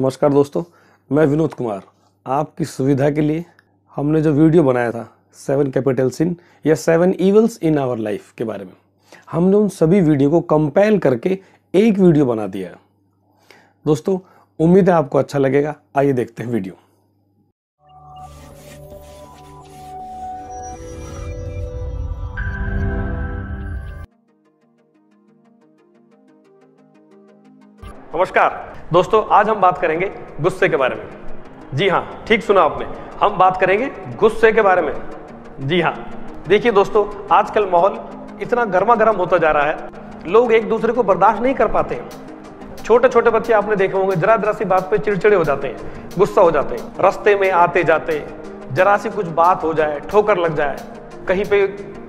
नमस्कार दोस्तों, मैं विनोद कुमार। आपकी सुविधा के लिए हमने जो वीडियो बनाया था 7 कैपिटल सिन या 7 इवल्स इन आवर लाइफ के बारे में, हमने उन सभी वीडियो को कंपाइल करके एक वीडियो बना दिया है। दोस्तों, उम्मीद है आपको अच्छा लगेगा। आइए देखते हैं वीडियो। नमस्कार दोस्तों, आज हम बात करेंगे गुस्से के बारे में। जी हाँ, ठीक सुना आपने, हम बात करेंगे गुस्से के बारे में। जी हाँ, देखिए दोस्तों, आजकल माहौल इतना गर्मा गर्म होता जा रहा है, लोग एक दूसरे को बर्दाश्त नहीं कर पाते हैं। छोटे छोटे बच्चे आपने देखे होंगे, जरा जरा सी बात पे चिड़चिड़े हो जाते हैं, गुस्सा हो जाते हैं। रास्ते में आते जाते जरा सी कुछ बात हो जाए, ठोकर लग जाए, कहीं पे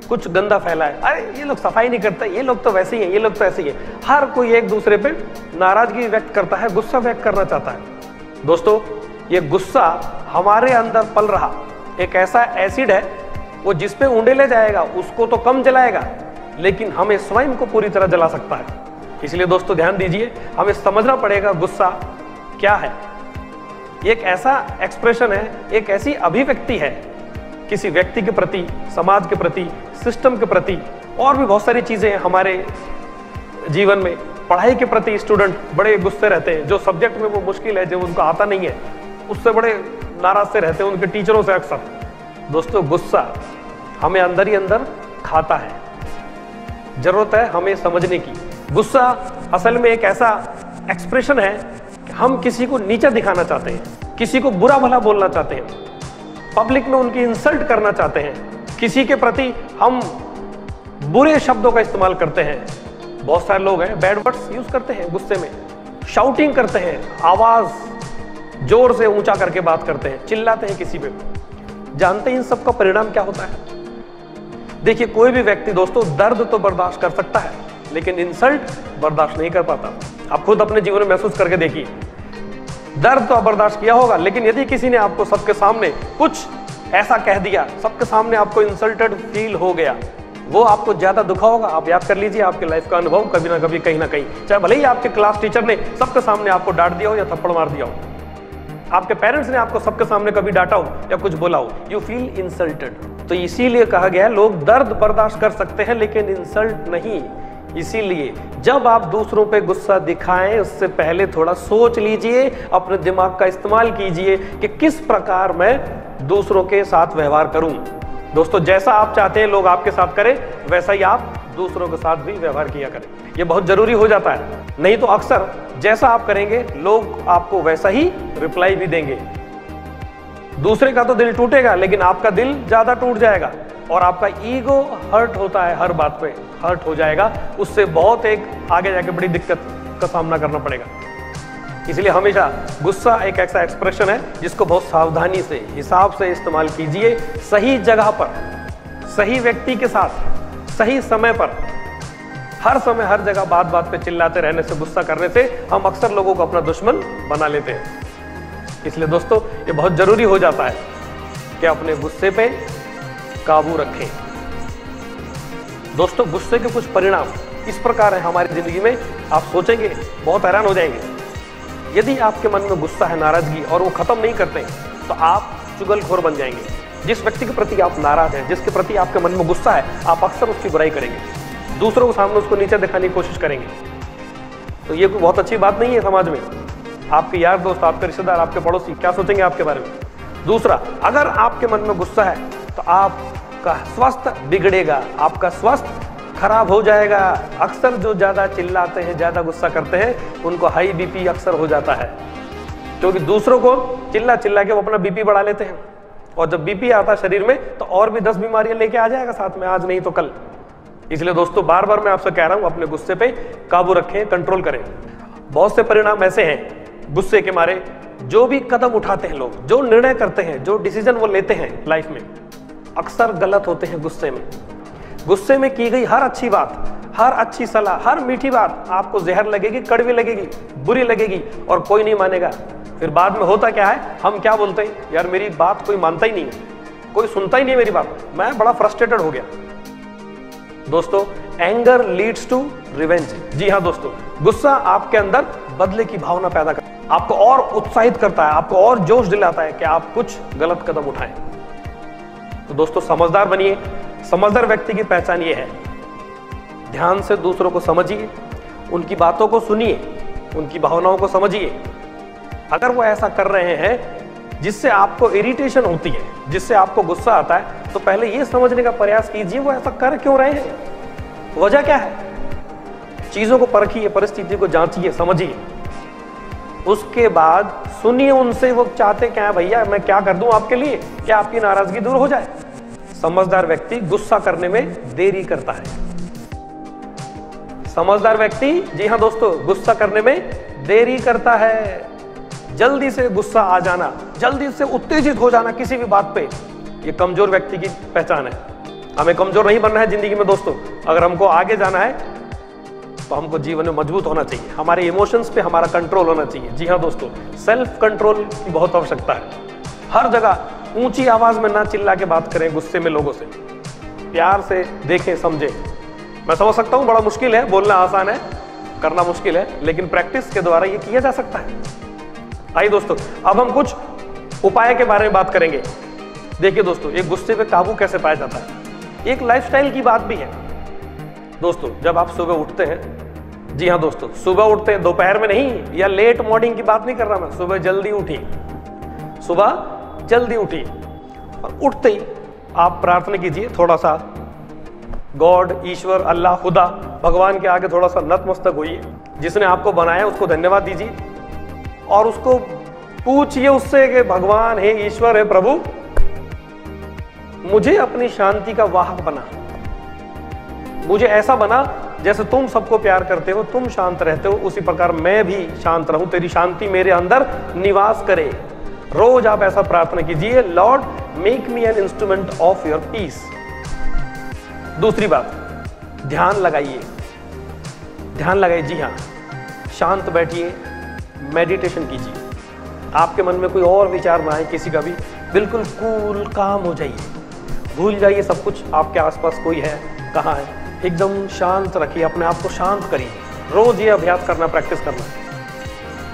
कुछ गंदा फैला है, अरे ये लोग सफाई नहीं करते, ये लोग तो वैसे ही हैं, ये लोग तो ऐसे ही हैं। हर कोई एक दूसरे पे नाराजगी व्यक्त करता है, गुस्सा व्यक्त करना चाहता है। दोस्तों, ये गुस्सा हमारे अंदर पल रहा एक ऐसा एसिड है, वो जिस पे उंडेले जाएगा उसको तो कम जलाएगा, लेकिन हमें स्वयं को पूरी तरह जला सकता है। इसलिए दोस्तों ध्यान दीजिए, हमें समझना पड़ेगा गुस्सा क्या है। एक ऐसा एक्सप्रेशन है, एक ऐसी अभिव्यक्ति है किसी व्यक्ति के प्रति, समाज के प्रति, सिस्टम के प्रति, और भी बहुत सारी चीजें हैं हमारे जीवन में। पढ़ाई के प्रति स्टूडेंट बड़े गुस्से रहते हैं, जो सब्जेक्ट में वो मुश्किल है, जो उनको आता नहीं है, उससे बड़े नाराज से रहते हैं, उनके टीचरों से अक्सर। दोस्तों, गुस्सा हमें अंदर ही अंदर खाता है, जरूरत है हमें समझने की। गुस्सा असल में एक ऐसा एक्सप्रेशन है कि हम किसी को नीचा दिखाना चाहते हैं, किसी को बुरा भला बोलना चाहते हैं, पब्लिक में उनकी इंसल्ट करना चाहते हैं, किसी के प्रति हम बुरे शब्दों का इस्तेमाल करते हैं। बहुत सारे लोग हैं बैड वर्ड्स यूज करते हैं गुस्से में, शाउटिंग करते हैं, आवाज जोर से ऊंचा करके बात करते हैं, चिल्लाते हैं किसी पे। जानते हैं इन सब का परिणाम क्या होता है? देखिए, कोई भी व्यक्ति दोस्तों दर्द तो बर्दाश्त कर सकता है, लेकिन इंसल्ट बर्दाश्त नहीं कर पाता। आप खुद अपने जीवन में महसूस करके देखिए, दर्द तो बर्दाश्त किया होगा, लेकिन यदि किसी ने आपको सबके सामने कुछ ऐसा कह दिया, सबके सामने आपको इंसल्टेड फील हो गया, वो आपको ज्यादा दुखा होगा। आप याद कर लीजिए आपके लाइफ का अनुभव, कभी ना कभी कहीं ना कहीं, चाहे भले ही आपके क्लास टीचर ने सबके सामने आपको डांट दिया हो या थप्पड़ मार दिया हो, आपके पेरेंट्स ने आपको सबके सामने कभी डांटा हो या कुछ बोला हो, यू फील इंसल्टेड। तो इसीलिए कहा गया है, लोग दर्द बर्दाश्त कर सकते हैं लेकिन इंसल्ट नहीं। इसीलिए जब आप दूसरों पे गुस्सा दिखाएं, उससे पहले थोड़ा सोच लीजिए, अपने दिमाग का इस्तेमाल कीजिए कि किस प्रकार मैं दूसरों के साथ व्यवहार करूं। दोस्तों, जैसा आप चाहते हैं लोग आपके साथ करें, वैसा ही आप दूसरों के साथ भी व्यवहार किया करें। यह बहुत जरूरी हो जाता है, नहीं तो अक्सर जैसा आप करेंगे लोग आपको वैसा ही रिप्लाई भी देंगे। दूसरे का तो दिल टूटेगा, लेकिन आपका दिल ज्यादा टूट जाएगा और आपका ईगो हर्ट होता है, हर बात पे हर्ट हो जाएगा। उससे बहुत एक आगे जाके बड़ी दिक्कत का सामना करना पड़ेगा। इसलिए हमेशा गुस्सा एक ऐसा एक्सप्रेशन है जिसको बहुत सावधानी से, हिसाब से इस्तेमाल कीजिए। सही जगह पर, सही व्यक्ति के साथ, सही समय पर, हर समय हर जगह बात बात पे चिल्लाते रहने से, गुस्सा करने से हम अक्सर लोगों को अपना दुश्मन बना लेते हैं। इसलिए दोस्तों, ये बहुत जरूरी हो जाता है कि अपने गुस्से पे काबू रखें। दोस्तों, गुस्से के कुछ परिणाम इस प्रकार है हमारी जिंदगी में, आप सोचेंगे बहुत हैरान हो जाएंगे। यदि आपके मन में गुस्सा है, नाराजगी, और वो खत्म नहीं करते, तो आप चुगलखोर बन जाएंगे। जिस व्यक्ति के प्रति आप नाराज हैं, जिसके प्रति आपके मन में गुस्सा है, आप अक्सर उसकी बुराई करेंगे, दूसरों के सामने उसको नीचे दिखाने की कोशिश करेंगे। तो ये कोई बहुत अच्छी बात नहीं है समाज में। आपके यार दोस्त, आपके रिश्तेदार, आपके पड़ोसी क्या सोचेंगे आपके बारे में? दूसरा, अगर आपके मन में गुस्सा है तो आपका स्वास्थ्य बिगड़ेगा, आपका स्वास्थ्य खराब हो जाएगा। अक्सर जो ज्यादा चिल्लाते हैं, ज्यादा गुस्सा करते हैं, उनको हाई बीपी अक्सर हो जाता है, क्योंकि दूसरों को चिल्ला चिल्ला के वो अपना बीपी बढ़ा लेते हैं। और जब बीपी आता है शरीर में, तो और भी 10 बीमारियां लेके आ जाएगा साथ में, आज नहीं तो कल। इसलिए दोस्तों, बार बार मैं आपसे कह रहा हूं, अपने गुस्से पे काबू रखें, कंट्रोल करें। बहुत से परिणाम ऐसे हैं गुस्से के मारे, जो भी कदम उठाते हैं लोग, जो निर्णय करते हैं, जो डिसीजन वो लेते हैं लाइफ में, अक्सर गलत होते हैं गुस्से में। गुस्से में की गई हर अच्छी बात, हर अच्छी सलाह, हर मीठी बात आपको जहर लगेगी, कड़वी लगेगी, बुरी लगेगी, और कोई नहीं मानेगा। फिर बाद में होता क्या है, हम क्या बोलते हैं, यार मेरी बात कोई मानता ही नहीं है, कोई सुनता ही नहीं मेरी बात, मैं बड़ा फ्रस्ट्रेटेड हो गया। दोस्तों, एंगर लीड्स टू रिवेंज। जी हाँ दोस्तों, गुस्सा आपके अंदर बदले की भावना पैदा करता है। आपको और उत्साहित करता है, आपको और जोश दिलाता है कि आप कुछ गलत कदम उठाएं। तो दोस्तों समझदार बनिए। समझदार व्यक्ति की पहचान ये है, ध्यान से दूसरों को समझिए, उनकी बातों को सुनिए, उनकी भावनाओं को समझिए। अगर वो ऐसा कर रहे हैं जिससे आपको इरिटेशन होती है, जिससे आपको गुस्सा आता है, तो पहले ये समझने का प्रयास कीजिए वो ऐसा कर क्यों रहे हैं, वजह क्या है। चीजों को परखिए, परिस्थिति को जांचिए, समझिए। उसके बाद सुनिए उनसे वो चाहते क्या है। भैया मैं क्या कर दूं आपके लिए, क्या आपकी नाराजगी दूर हो जाए। समझदार व्यक्ति गुस्सा करने में देरी करता है। समझदार व्यक्ति, जी हां दोस्तों, गुस्सा करने में देरी करता है। जल्दी से गुस्सा आ जाना, जल्दी से उत्तेजित हो जाना किसी भी बात पे, ये कमजोर व्यक्ति की पहचान है। हमें कमजोर नहीं बनना है जिंदगी में दोस्तों। अगर हमको आगे जाना है तो हमको जीवन में मजबूत होना चाहिए, हमारे इमोशंस पे हमारा कंट्रोल होना चाहिए। जी हाँ दोस्तों, सेल्फ कंट्रोल की बहुत आवश्यकता है। हर जगह ऊंची आवाज में ना चिल्ला के बात करें गुस्से में लोगों से, प्यार से देखें, समझें। मैं समझ सकता हूं बड़ा मुश्किल है, बोलना आसान है, करना मुश्किल है, लेकिन प्रैक्टिस के द्वारा ये किया जा सकता है। आइए दोस्तों, अब हम कुछ उपाय के बारे में बात करेंगे। देखिए दोस्तों, एक गुस्से पे काबू कैसे पाया जाता है, एक लाइफस्टाइल की बात भी है। दोस्तों जब आप सुबह उठते हैं, जी हाँ दोस्तों, सुबह उठते हैं, दोपहर में नहीं, या लेट मॉर्निंग की बात नहीं कर रहा मैं, सुबह जल्दी उठिए, सुबह जल्दी उठिए और उठते ही आप प्रार्थना कीजिए, थोड़ा सा गॉड, ईश्वर, अल्लाह, खुदा, भगवान के आगे थोड़ा सा नतमस्तक होइए। जिसने आपको बनाया उसको धन्यवाद दीजिए और उसको पूछिए उससे कि भगवान है, ईश्वर है, प्रभु मुझे अपनी शांति का वाहक बना, मुझे ऐसा बना जैसे तुम सबको प्यार करते हो, तुम शांत रहते हो, उसी प्रकार मैं भी शांत रहूं, तेरी शांति मेरे अंदर निवास करे। रोज आप ऐसा प्रार्थना कीजिए, lord make me an instrument of your peace. दूसरी बात, ध्यान लगाइए, ध्यान लगाइए। जी हाँ, शांत बैठिए, मेडिटेशन कीजिए। आपके मन में कोई और विचार ना आए किसी का भी, बिल्कुल कूल काम हो जाइए, भूल जाइए सब कुछ, आपके आसपास कोई है, कहाँ है, एकदम शांत रखिए, अपने आप को शांत करिए। रोज ये अभ्यास करना, प्रैक्टिस करना,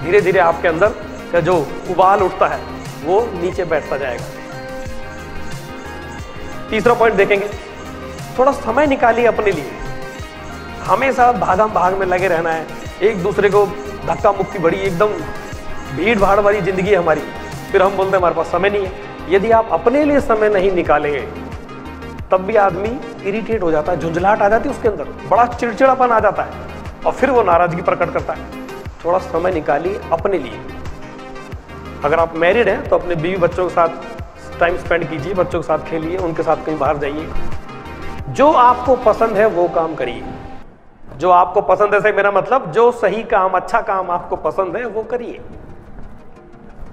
धीरे धीरे आपके अंदर का जो उबाल उठता है वो नीचे बैठता जाएगा। तीसरा पॉइंट देखेंगे, थोड़ा समय निकालिए अपने लिए। हमेशा भागम भाग में लगे रहना है, एक दूसरे को धक्का मुक्की, बड़ी एकदम भीड़ भाड़ वाली जिंदगी है हमारी, फिर हम बोलते हैं हमारे पास समय नहीं है। यदि आप अपने लिए समय नहीं निकालेंगे तब भी आदमी इरिटेट हो जाता है, झुंझलाहट आ जाती है उसके अंदर, बड़ा चिड़चिड़ापन आ जाता है और फिर वो नाराजगी प्रकट करता है। थोड़ा समय निकालिए अपने लिए। अगर आप मैरिड हैं तो अपने बीवी बच्चों के साथ टाइम स्पेंड कीजिए, बच्चों के साथ खेलिए, उनके साथ कहीं बाहर जाइए। जो आपको पसंद है वो काम करिए, जो आपको पसंद है, मेरा मतलब जो सही काम, अच्छा काम आपको पसंद है वो करिए।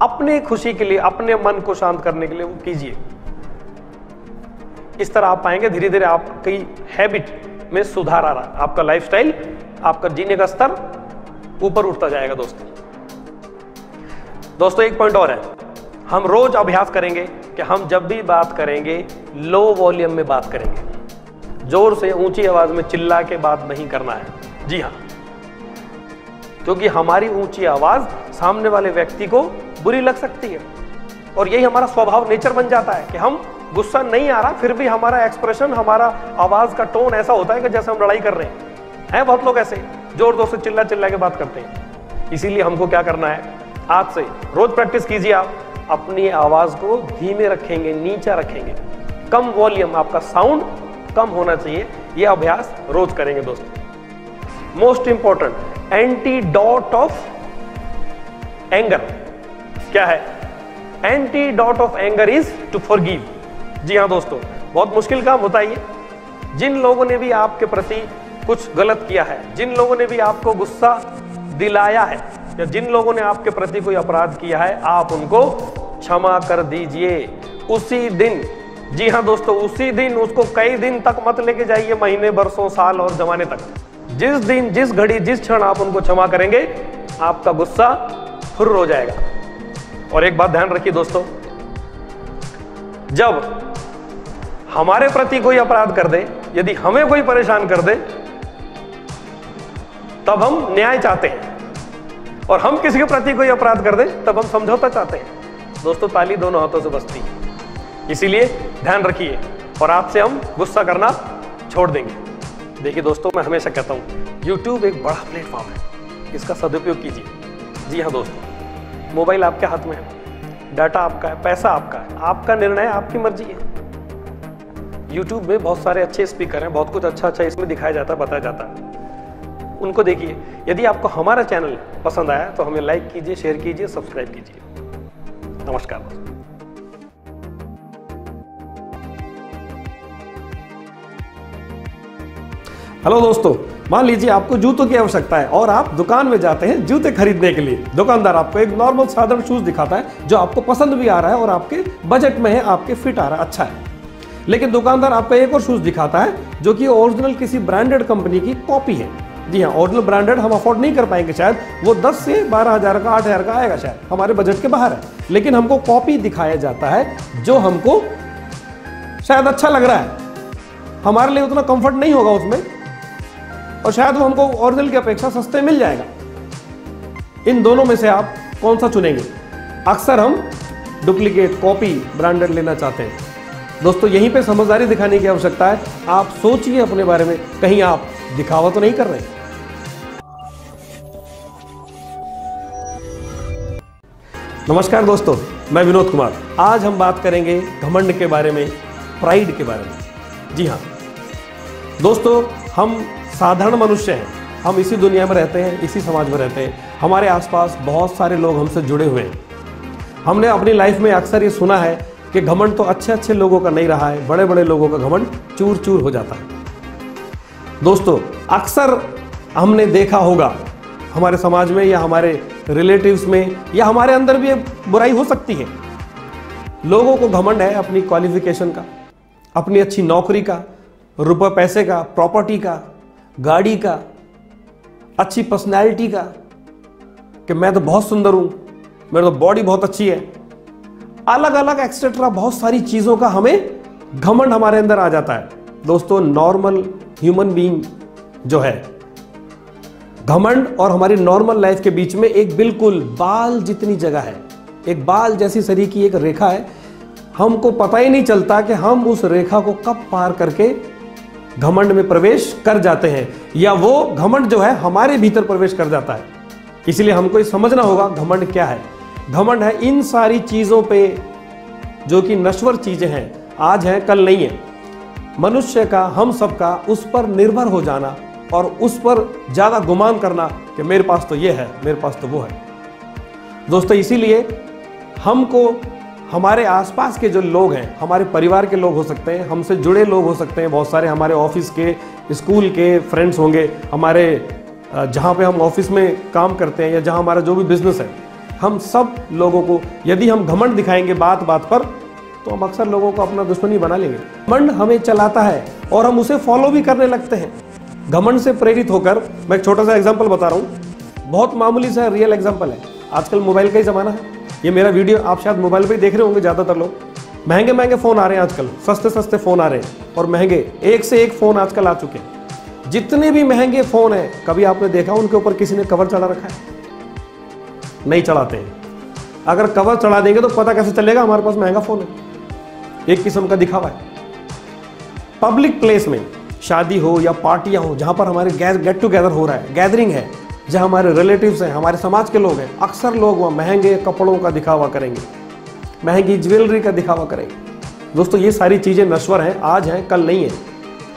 अपने खुशी के लिए, अपने मन को शांत करने के लिए वो कीजिए। इस तरह आप पाएंगे धीरे धीरे आपकी हैबिट में सुधार आ रहा है, आपका लाइफस्टाइल, आपका जीने का स्तर ऊपर उठता जाएगा। दोस्तों एक पॉइंट और है, हम रोज अभ्यास करेंगे कि हम जब भी बात करेंगे लो वॉल्यूम में बात करेंगे, जोर से ऊंची आवाज में चिल्ला के बात नहीं करना है। जी हाँ, क्योंकि हमारी ऊंची आवाज सामने वाले व्यक्ति को बुरी लग सकती है और यही हमारा स्वभाव, नेचर बन जाता है कि हम गुस्सा नहीं आ रहा फिर भी हमारा एक्सप्रेशन, हमारा आवाज का टोन ऐसा होता है कि जैसे हम लड़ाई कर रहे हैं। बहुत लोग ऐसे जोर जोर से चिल्ला चिल्ला के बात करते हैं। इसीलिए हमको क्या करना है, आज से रोज प्रैक्टिस कीजिए। आप अपनी आवाज को धीमे रखेंगे, नीचा रखेंगे, कम वॉल्यूम, आपका साउंड कम होना चाहिए। यह अभ्यास रोज करेंगे दोस्तों। Most important, antidote of anger क्या है? Antidote of anger is to forgive. जी हाँ दोस्तों, बहुत मुश्किल काम होता है ये। जिन लोगों ने भी आपके प्रति कुछ गलत किया है, जिन लोगों ने भी आपको गुस्सा दिलाया है, या जिन लोगों ने आपके प्रति कोई अपराध किया है, आप उनको क्षमा कर दीजिए उसी दिन। जी हाँ दोस्तों, उसी दिन, उसको कई दिन तक मत लेके जाइए, महीने, बरसों, साल और जमाने तक। जिस दिन, जिस घड़ी, जिस क्षण आप उनको क्षमा करेंगे, आपका गुस्सा फुर्र हो जाएगा। और एक बात ध्यान रखिए दोस्तों, जब हमारे प्रति कोई अपराध कर दे, यदि हमें कोई परेशान कर दे, तब हम न्याय चाहते हैं। और हम किसी के प्रति कोई अपराध कर दें तब हम समझौता चाहते हैं। दोस्तों, ताली दोनों हाथों से बजती है, इसीलिए ध्यान रखिए और आज से हम गुस्सा करना छोड़ देंगे। देखिए दोस्तों, मैं हमेशा कहता हूँ YouTube एक बड़ा प्लेटफॉर्म है, इसका सदुपयोग कीजिए। जी हाँ दोस्तों, मोबाइल आपके हाथ में है, डाटा आपका है, पैसा आपका है, आपका निर्णय, आपकी मर्जी है। YouTube में बहुत सारे अच्छे स्पीकर हैं, बहुत कुछ अच्छा इसमें दिखाया जाता है, बताया जाता है, उनको देखिए। यदि आपको हमारा चैनल पसंद आया तो हमें लाइक कीजिए, शेयर कीजिए, सब्सक्राइब कीजिए। नमस्कार दोस्तों। हेलो दोस्तों, मान लीजिए आपको जूतों की आवश्यकता है और आप दुकान में जाते हैं जूते खरीदने के लिए। दुकानदार आपको एक नॉर्मल साधारण शूज दिखाता है जो आपको पसंद भी आ रहा है और आपके बजट में है, आपके फिट आ रहा है, अच्छा है। लेकिन दुकानदार आपको एक और शूज दिखाता है जो कि ओरिजिनल किसी ब्रांडेड कंपनी की कॉपी है। जी हाँ, ओरिजिनल ब्रांडेड हम अफोर्ड नहीं कर पाएंगे, शायद वो 10 से 12,000 का, 8,000 का आएगा, शायद हमारे बजट के बाहर है। लेकिन हमको कॉपी दिखाया जाता है जो हमको शायद अच्छा लग रहा है, हमारे लिए उतना कंफर्ट नहीं होगा उसमें, और शायद वो हमको ओरिजिनल की अपेक्षा सस्ते मिल जाएगा। इन दोनों में से आप कौन सा चुनेंगे? अक्सर हम डुप्लीकेट, कॉपी, ब्रांडेड लेना चाहते हैं। दोस्तों, यहीं पे समझदारी दिखाने की आवश्यकता है। आप सोचिए अपने बारे में, कहीं आप दिखावा तो नहीं कर रहे। नमस्कार दोस्तों, मैं विनोद कुमार। आज हम बात करेंगे घमंड के बारे में, प्राइड के बारे में। जी हाँ दोस्तों, हम साधारण मनुष्य हैं, हम इसी दुनिया में रहते हैं, इसी समाज में रहते हैं। हमारे आसपास बहुत सारे लोग हमसे जुड़े हुए हैं। हमने अपनी लाइफ में अक्सर ये सुना है कि घमंड तो अच्छे अच्छे लोगों का नहीं रहा है, बड़े बड़े लोगों का घमंड चूर चूर हो जाता है। दोस्तों, अक्सर हमने देखा होगा हमारे समाज में या हमारे रिलेटिव्स में या हमारे अंदर भी बुराई हो सकती है। लोगों को घमंड है अपनी क्वालिफिकेशन का, अपनी अच्छी नौकरी का, रुपए पैसे का, प्रॉपर्टी का, गाड़ी का, अच्छी पर्सनैलिटी का, कि मैं तो बहुत सुंदर हूं, मेरी तो बॉडी बहुत अच्छी है, अलग अलग एक्सेट्रा बहुत सारी चीजों का हमें घमंड हमारे अंदर आ जाता है। दोस्तों, नॉर्मल ह्यूमन बीइंग जो है, घमंड और हमारी नॉर्मल लाइफ के बीच में एक बिल्कुल बाल जितनी जगह है, एक बाल जैसी शरीर की एक रेखा है। हमको पता ही नहीं चलता कि हम उस रेखा को कब पार करके घमंड में प्रवेश कर जाते हैं, या वो घमंड जो है हमारे भीतर प्रवेश कर जाता है। इसलिए हमको ये समझना होगा घमंड क्या है। घमंड है इन सारी चीजों पे जो कि नश्वर चीजें हैं, आज हैं कल नहीं है। मनुष्य का, हम सबका उस पर निर्भर हो जाना और उस पर ज्यादा गुमान करना कि मेरे पास तो ये है, मेरे पास तो वो है। दोस्तों, इसीलिए हमको हमारे आसपास के जो लोग हैं, हमारे परिवार के लोग हो सकते हैं, हमसे जुड़े लोग हो सकते हैं, बहुत सारे हमारे ऑफिस के, स्कूल के फ्रेंड्स होंगे, हमारे जहाँ पे हम ऑफिस में काम करते हैं या जहाँ हमारा जो भी बिजनेस है, हम सब लोगों को यदि हम घमंड दिखाएंगे बात बात पर, तो हम अक्सर लोगों को अपना दुश्मनी बना लेंगे। घमंड हमें चलाता है और हम उसे फॉलो भी करने लगते हैं। घमंड से प्रेरित होकर मैं एक छोटा सा एग्जांपल बता रहा हूँ, बहुत मामूली सा रियल एग्जांपल है। आजकल मोबाइल का ही ज़माना है। ये मेरा वीडियो आप शायद मोबाइल पे ही देख रहे होंगे। ज़्यादातर लोग महंगे महंगे फ़ोन आ रहे हैं आजकल, सस्ते सस्ते फ़ोन आ रहे हैं और महंगे, एक से एक फ़ोन आजकल आ चुके हैं। जितने भी महंगे फ़ोन हैं, कभी आपने देखा उनके ऊपर किसी ने कवर चढ़ा रखा है? नहीं चढ़ाते हैं। अगर कवर चढ़ा देंगे तो पता कैसे चलेगा हमारे पास महंगा फ़ोन है? एक किस्म का दिखावा है। पब्लिक प्लेस में शादी हो या पार्टियां हो, जहां पर हमारे गेट टुगेदर हो रहा है, गैदरिंग है, जहां हमारे रिलेटिव्स हैं, हमारे समाज के लोग हैं, अक्सर लोग वहाँ महंगे कपड़ों का दिखावा करेंगे, महंगी ज्वेलरी का दिखावा करेंगे। दोस्तों, ये सारी चीज़ें नश्वर हैं, आज हैं कल नहीं है।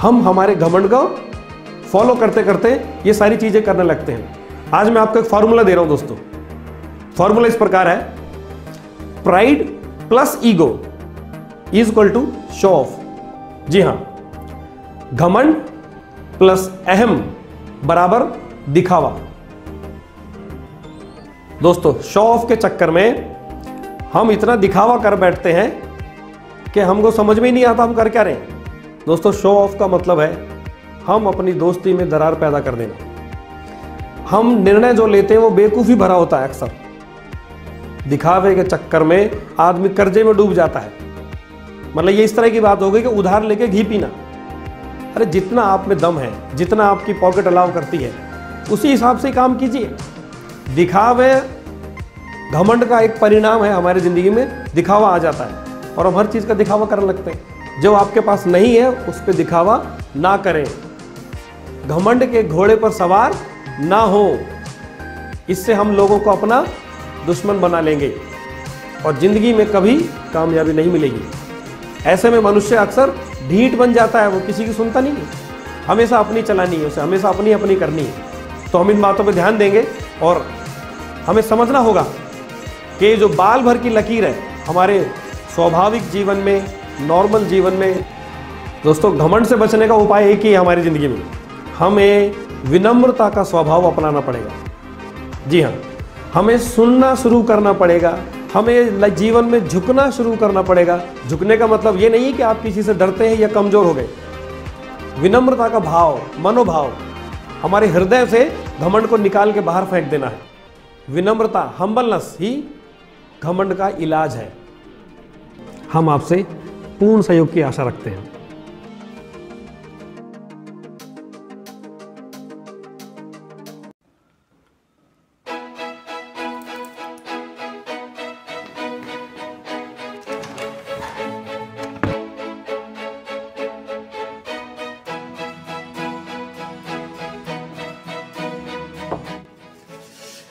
हम हमारे घमंड को फॉलो करते करते ये सारी चीज़ें करने लगते हैं। आज मैं आपको एक फार्मूला दे रहा हूँ दोस्तों। फार्मूला इस प्रकार है, pride plus ego is equal to show off. जी हाँ, घमंड प्लस अहम बराबर दिखावा। दोस्तों, शो ऑफ के चक्कर में हम इतना दिखावा कर बैठते हैं कि हमको समझ में ही नहीं आता हम कर क्या रहे हैं। दोस्तों, शो ऑफ का मतलब है हम अपनी दोस्ती में दरार पैदा कर देना। हम निर्णय जो लेते हैं वो बेवकूफ़ी भरा होता है। अक्सर दिखावे के चक्कर में आदमी कर्जे में डूब जाता है। मतलब ये इस तरह की बात हो गई कि उधार लेके घी पीना। अरे जितना आप में दम है, जितना आपकी पॉकेट अलाउ करती है, उसी हिसाब से काम कीजिए। दिखावे, घमंड का एक परिणाम है हमारी जिंदगी में, दिखावा आ जाता है और हम हर चीज का दिखावा करने लगते हैं। जो आपके पास नहीं है उस पर दिखावा ना करें, घमंड के घोड़े पर सवार ना हो, इससे हम लोगों को अपना दुश्मन बना लेंगे और जिंदगी में कभी कामयाबी नहीं मिलेगी। ऐसे में मनुष्य अक्सर ढीठ बन जाता है, वो किसी की सुनता नहीं है, हमेशा अपनी चलानी है, उसे हमेशा अपनी अपनी करनी है। तो हम इन बातों पर ध्यान देंगे और हमें समझना होगा कि जो बाल भर की लकीर है हमारे स्वाभाविक जीवन में, नॉर्मल जीवन में, दोस्तों घमंड से बचने का उपाय एक ही है हमारी ज़िंदगी में, हमें विनम्रता का स्वभाव अपनाना पड़ेगा। जी हाँ, हमें सुनना शुरू करना पड़ेगा, हमें जीवन में झुकना शुरू करना पड़ेगा। झुकने का मतलब ये नहीं कि आप किसी से डरते हैं या कमज़ोर हो गए। विनम्रता का भाव, मनोभाव हमारे हृदय से घमंड को निकाल के बाहर फेंक देना है। विनम्रता, हम्बलनेस ही घमंड का इलाज है। हम आपसे पूर्ण सहयोग की आशा रखते हैं।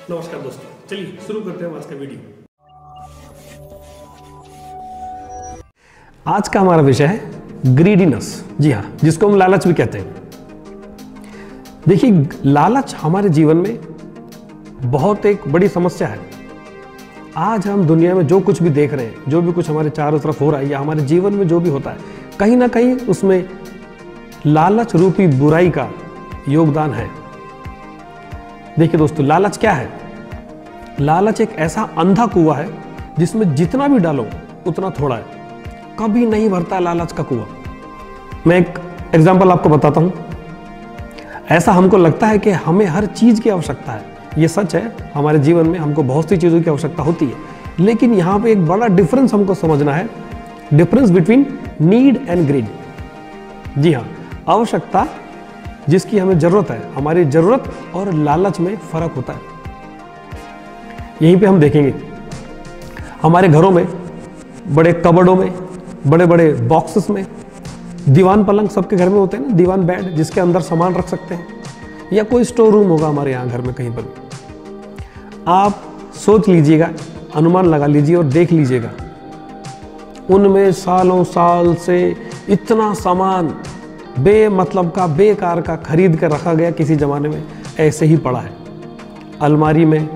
नमस्कार दोस्तों, चलिए शुरू करते हैं आज का वीडियो। आज का हमारा विषय है ग्रीडीनेस। जी हाँ, जिसको हम लालच भी कहते हैं। देखिए, लालच हमारे जीवन में बहुत एक बड़ी समस्या है। आज हम दुनिया में जो कुछ भी देख रहे हैं, जो भी कुछ हमारे चारों तरफ हो रहा है या हमारे जीवन में जो भी होता है, कहीं ना कहीं उसमें लालच रूपी बुराई का योगदान है। देखिए दोस्तों, लालच क्या है? लालच एक ऐसा अंधा कुआं है जिसमें जितना भी डालो उतना थोड़ा है, कभी नहीं भरता लालच का कुआं। मैं एक एग्जांपल आपको बताता हूं। ऐसा हमको लगता है कि हमें हर चीज की आवश्यकता है, ये सच है, हमारे जीवन में हमको बहुत सी चीजों की आवश्यकता होती है, लेकिन यहां पे एक बड़ा डिफरेंस हमको समझना है, difference between need and greed. जी हाँ, आवश्यकता जिसकी हमें जरूरत है, हमारी जरूरत और लालच में फर्क होता है। यहीं पे हम देखेंगे हमारे घरों में, बड़े कबर्डों में, बड़े बड़े बॉक्सेस में, दीवान पलंग सबके घर में होते हैं ना, दीवान बेड जिसके अंदर सामान रख सकते हैं, या कोई स्टोर रूम होगा हमारे यहाँ घर में कहीं पर भी। आप सोच लीजिएगा, अनुमान लगा लीजिए और देख लीजिएगा, उनमें सालों साल से इतना सामान बेमतलब का, बेकार का खरीद कर रखा गया, किसी ज़माने में ऐसे ही पड़ा है। अलमारी में,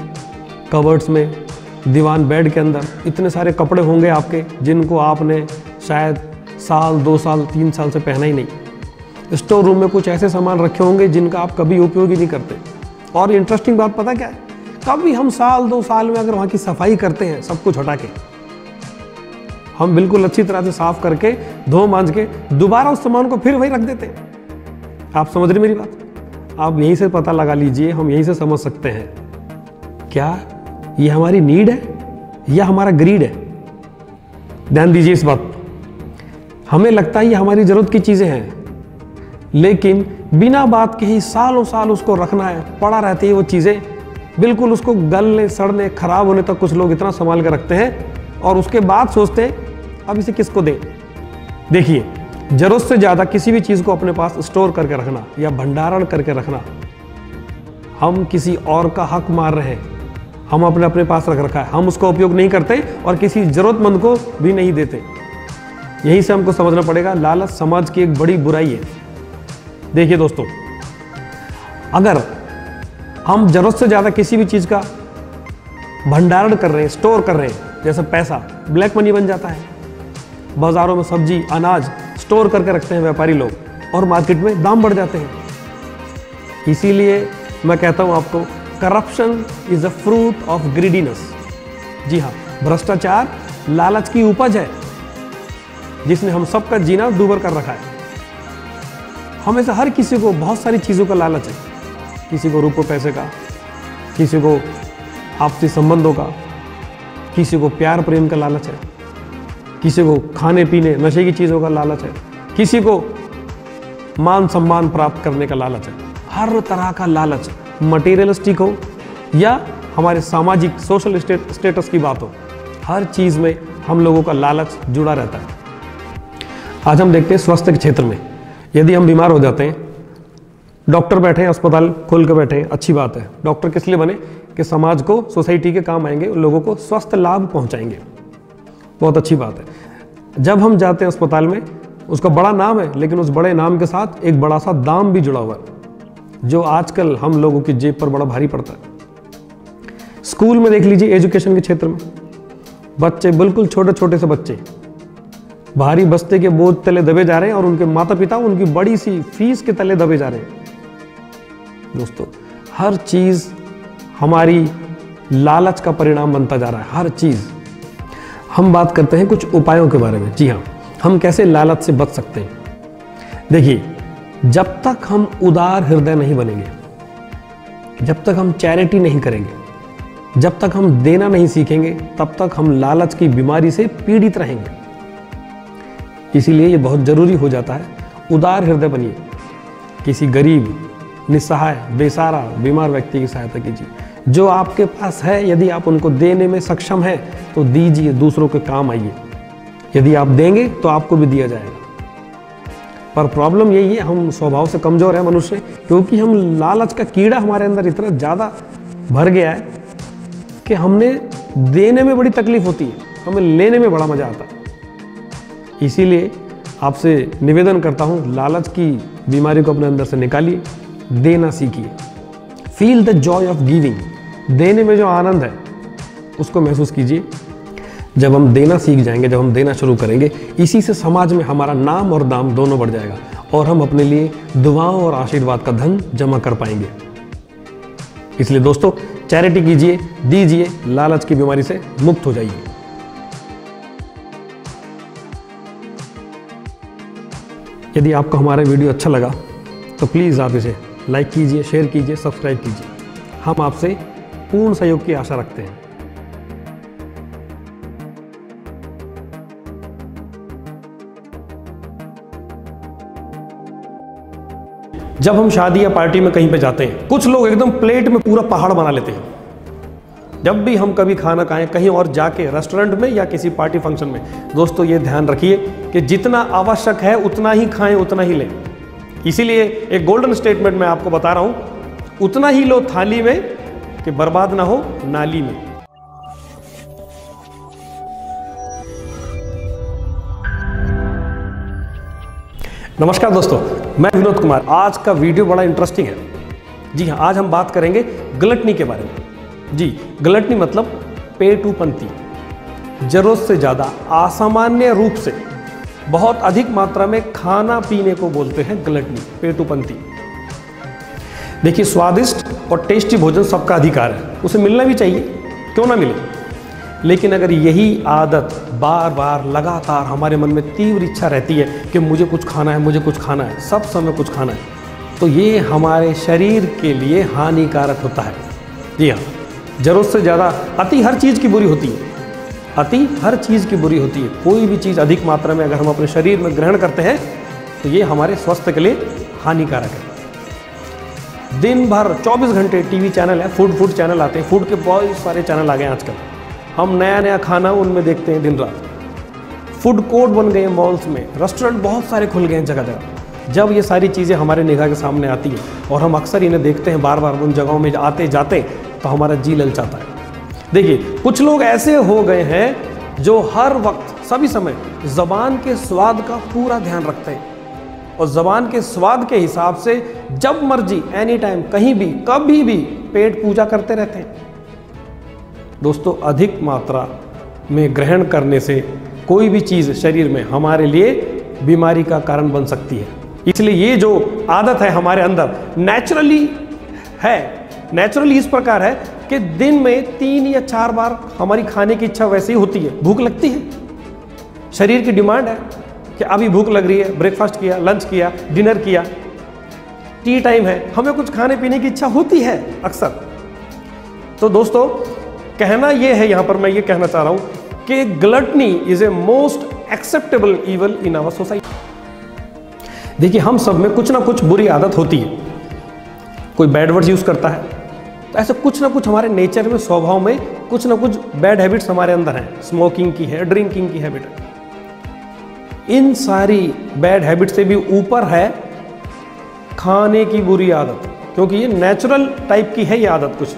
कबर्ड्स में, दीवान बेड के अंदर इतने सारे कपड़े होंगे आपके जिनको आपने शायद साल, 2 साल, 3 साल से पहना ही नहीं। स्टोर रूम में कुछ ऐसे सामान रखे होंगे जिनका आप कभी उपयोग ही नहीं करते। और इंटरेस्टिंग बात पता क्या है? कभी हम साल 2 साल में अगर वहाँ की सफाई करते हैं, सब कुछ हटा के, हम बिल्कुल अच्छी तरह से साफ करके, धो मांज के दोबारा उस सामान को फिर वही रख देते हैं। आप समझ रहे मेरी बात? आप यहीं से पता लगा लीजिए, हम यहीं से समझ सकते हैं, क्या ये हमारी नीड है या हमारा ग्रीड है? ध्यान दीजिए इस बात पर। हमें लगता है ये हमारी जरूरत की चीजें हैं, लेकिन बिना बात के ही सालों साल उसको रखना है, पड़ा रहती है वो चीजें, बिल्कुल उसको गलने, सड़ने, खराब होने तक कुछ लोग इतना संभाल कर रखते हैं और उसके बाद सोचते हैं अब इसे किसको दें। देखिए, जरूरत से ज्यादा किसी भी चीज को अपने पास स्टोर करके रखना या भंडारण करके रखना, हम किसी और का हक मार रहे हैं। हम अपने पास रख रखा है, हम उसका उपयोग नहीं करते और किसी जरूरतमंद को भी नहीं देते। यहीं से हमको समझना पड़ेगा, लालच समाज की एक बड़ी बुराई है। देखिए दोस्तों, अगर हम जरूरत से ज्यादा किसी भी चीज का भंडारण कर रहे हैं, स्टोर कर रहे हैं, जैसे पैसा ब्लैक मनी बन जाता है। बाजारों में सब्जी, अनाज स्टोर करके रखते हैं व्यापारी लोग और मार्केट में दाम बढ़ जाते हैं। इसीलिए मैं कहता हूं आपको, corruption is a fruit of greediness. जी हाँ, भ्रष्टाचार लालच की उपज है जिसने हम सबका जीना दूभर कर रखा है। हमें से हर किसी को बहुत सारी चीज़ों का लालच है। किसी को रुपये पैसे का, किसी को आपसी संबंधों का, किसी को प्यार प्रेम का लालच है, किसी को खाने पीने नशे की चीज़ों का लालच है, किसी को मान सम्मान प्राप्त करने का लालच है। हर तरह का लालच, मटेरियलिस्टिक हो या हमारे सामाजिक सोशल स्टेटस की बात हो, हर चीज़ में हम लोगों का लालच जुड़ा रहता है। आज हम देखते हैं स्वास्थ्य के क्षेत्र में, यदि हम बीमार हो जाते हैं, डॉक्टर बैठे हैं, अस्पताल खोल के बैठे हैं, अच्छी बात है। डॉक्टर किस लिए बने? कि समाज को, सोसाइटी के काम आएंगे, लोगों को स्वास्थ्य लाभ पहुंचाएंगे, बहुत अच्छी बात है। जब हम जाते हैं अस्पताल में, उसका बड़ा नाम है, लेकिन उस बड़े नाम के साथ एक बड़ा सा दाम भी जुड़ा हुआ है, जो आजकल हम लोगों की जेब पर बड़ा भारी पड़ता है। स्कूल में देख लीजिए, एजुकेशन के क्षेत्र में बच्चे, बिल्कुल छोटे छोटे से बच्चे भारी बस्ते के बोझ तले दबे जा रहे हैं और उनके माता पिता उनकी बड़ी सी फीस के तले दबे जा रहे हैं। दोस्तों, हर चीज हमारी लालच का परिणाम बनता जा रहा है, हर चीज। हम बात करते हैं कुछ उपायों के बारे में। जी हाँ, हम कैसे लालच से बच सकते हैं। देखिए, जब तक हम उदार हृदय नहीं बनेंगे, जब तक हम चैरिटी नहीं करेंगे, जब तक हम देना नहीं सीखेंगे, तब तक हम लालच की बीमारी से पीड़ित रहेंगे। इसीलिए ये बहुत जरूरी हो जाता है, उदार हृदय बनिए, किसी गरीब, निस्सहाय, बेसहारा, बीमार व्यक्ति की सहायता कीजिए। जो आपके पास है, यदि आप उनको देने में सक्षम हैं तो दीजिए, दूसरों के काम आइए। यदि आप देंगे तो आपको भी दिया जाएगा। पर प्रॉब्लम यही है, हम स्वभाव से कमजोर है मनुष्य, क्योंकि हम लालच का कीड़ा हमारे अंदर इतना ज़्यादा भर गया है कि हमने देने में बड़ी तकलीफ होती है, हमें लेने में बड़ा मजा आता है। इसीलिए आपसे निवेदन करता हूँ, लालच की बीमारी को अपने अंदर से निकालिए, देना सीखिए। Feel the Joy of giving, देने में जो आनंद है उसको महसूस कीजिए। जब हम देना सीख जाएंगे, जब हम देना शुरू करेंगे, इसी से समाज में हमारा नाम और दाम दोनों बढ़ जाएगा और हम अपने लिए दुआओं और आशीर्वाद का धन जमा कर पाएंगे। इसलिए दोस्तों, चैरिटी कीजिए, दीजिए, लालच की बीमारी से मुक्त हो जाइए। यदि आपको हमारा वीडियो अच्छा लगा तो प्लीज़ आप इसे लाइक कीजिए, शेयर कीजिए, सब्सक्राइब कीजिए। हम आपसे पूर्ण सहयोग की आशा रखते हैं। जब हम शादी या पार्टी में कहीं पे जाते हैं, कुछ लोग एकदम प्लेट में पूरा पहाड़ बना लेते हैं। जब भी हम कभी खाना खाएं, कहीं और जाके, रेस्टोरेंट में या किसी पार्टी फंक्शन में, दोस्तों ये ध्यान रखिए कि जितना आवश्यक है उतना ही खाएं, उतना ही लें। इसीलिए एक गोल्डन स्टेटमेंट मैं आपको बता रहा हूं, उतना ही लो थाली में कि बर्बाद ना हो नाली में। नमस्कार दोस्तों, मैं विनोद कुमार। आज का वीडियो बड़ा इंटरेस्टिंग है। जी हाँ, आज हम बात करेंगे गलटनी के बारे में। जी, गलटनी मतलब पेटूपंती, जरूरत से ज़्यादा, असामान्य रूप से बहुत अधिक मात्रा में खाना पीने को बोलते हैं गलटनी, पेटूपंती। देखिए, स्वादिष्ट और टेस्टी भोजन सबका अधिकार है, उसे मिलना भी चाहिए, क्यों ना मिले। लेकिन अगर यही आदत बार बार लगातार हमारे मन में तीव्र इच्छा रहती है कि मुझे कुछ खाना है, मुझे कुछ खाना है, सब समय कुछ खाना है, तो ये हमारे शरीर के लिए हानिकारक होता है। जी हाँ, जरूरत से ज़्यादा, अति हर चीज़ की बुरी होती है, अति हर चीज़ की बुरी होती है। कोई भी चीज़ अधिक मात्रा में अगर हम अपने शरीर में ग्रहण करते हैं तो ये हमारे स्वास्थ्य के लिए हानिकारक है। दिन भर 24 घंटे टीवी चैनल है, फूड चैनल आते हैं, फूड के बहुत सारे चैनल आ गए हैं आजकल। हम नया नया खाना उनमें देखते हैं दिन रात। फूड कोर्ट बन गए हैं मॉल्स में, रेस्टोरेंट बहुत सारे खुल गए हैं जगह जगह। जब ये सारी चीज़ें हमारे निगाह के सामने आती हैं और हम अक्सर इन्हें देखते हैं बार बार उन जगहों में आते जाते, तो हमारा जी ललचाता है। देखिए, कुछ लोग ऐसे हो गए हैं जो हर वक्त, सभी समय ज़बान के स्वाद का पूरा ध्यान रखते हैं और ज़बान के स्वाद के हिसाब से जब मर्जी, एनी टाइम, कहीं भी, कभी भी पेट पूजा करते रहते हैं। दोस्तों, अधिक मात्रा में ग्रहण करने से कोई भी चीज़ शरीर में हमारे लिए बीमारी का कारण बन सकती है। इसलिए ये जो आदत है हमारे अंदर नेचुरली है, नेचुरली इस प्रकार है कि दिन में 3 या 4 बार हमारी खाने की इच्छा वैसे ही होती है, भूख लगती है। शरीर की डिमांड है कि अभी भूख लग रही है, ब्रेकफास्ट किया, लंच किया, डिनर किया, टी टाइम है, हमें कुछ खाने पीने की इच्छा होती है अक्सर। तो दोस्तों, कहना यह है, यहां पर मैं ये कहना चाह रहा हूं कि gluttony is a most acceptable evil in our society. देखिए, हम सब में कुछ ना कुछ बुरी आदत होती है। कोई बैड वर्ड्स यूज करता है, तो ऐसे कुछ ना कुछ हमारे नेचर में, स्वभाव में कुछ ना कुछ बैड हैबिट्स हमारे अंदर हैं। स्मोकिंग की है, ड्रिंकिंग की हैबिट है। इन सारी बैड हैबिट से भी ऊपर है खाने की बुरी आदत, क्योंकि ये नेचुरल टाइप की है ये आदत कुछ।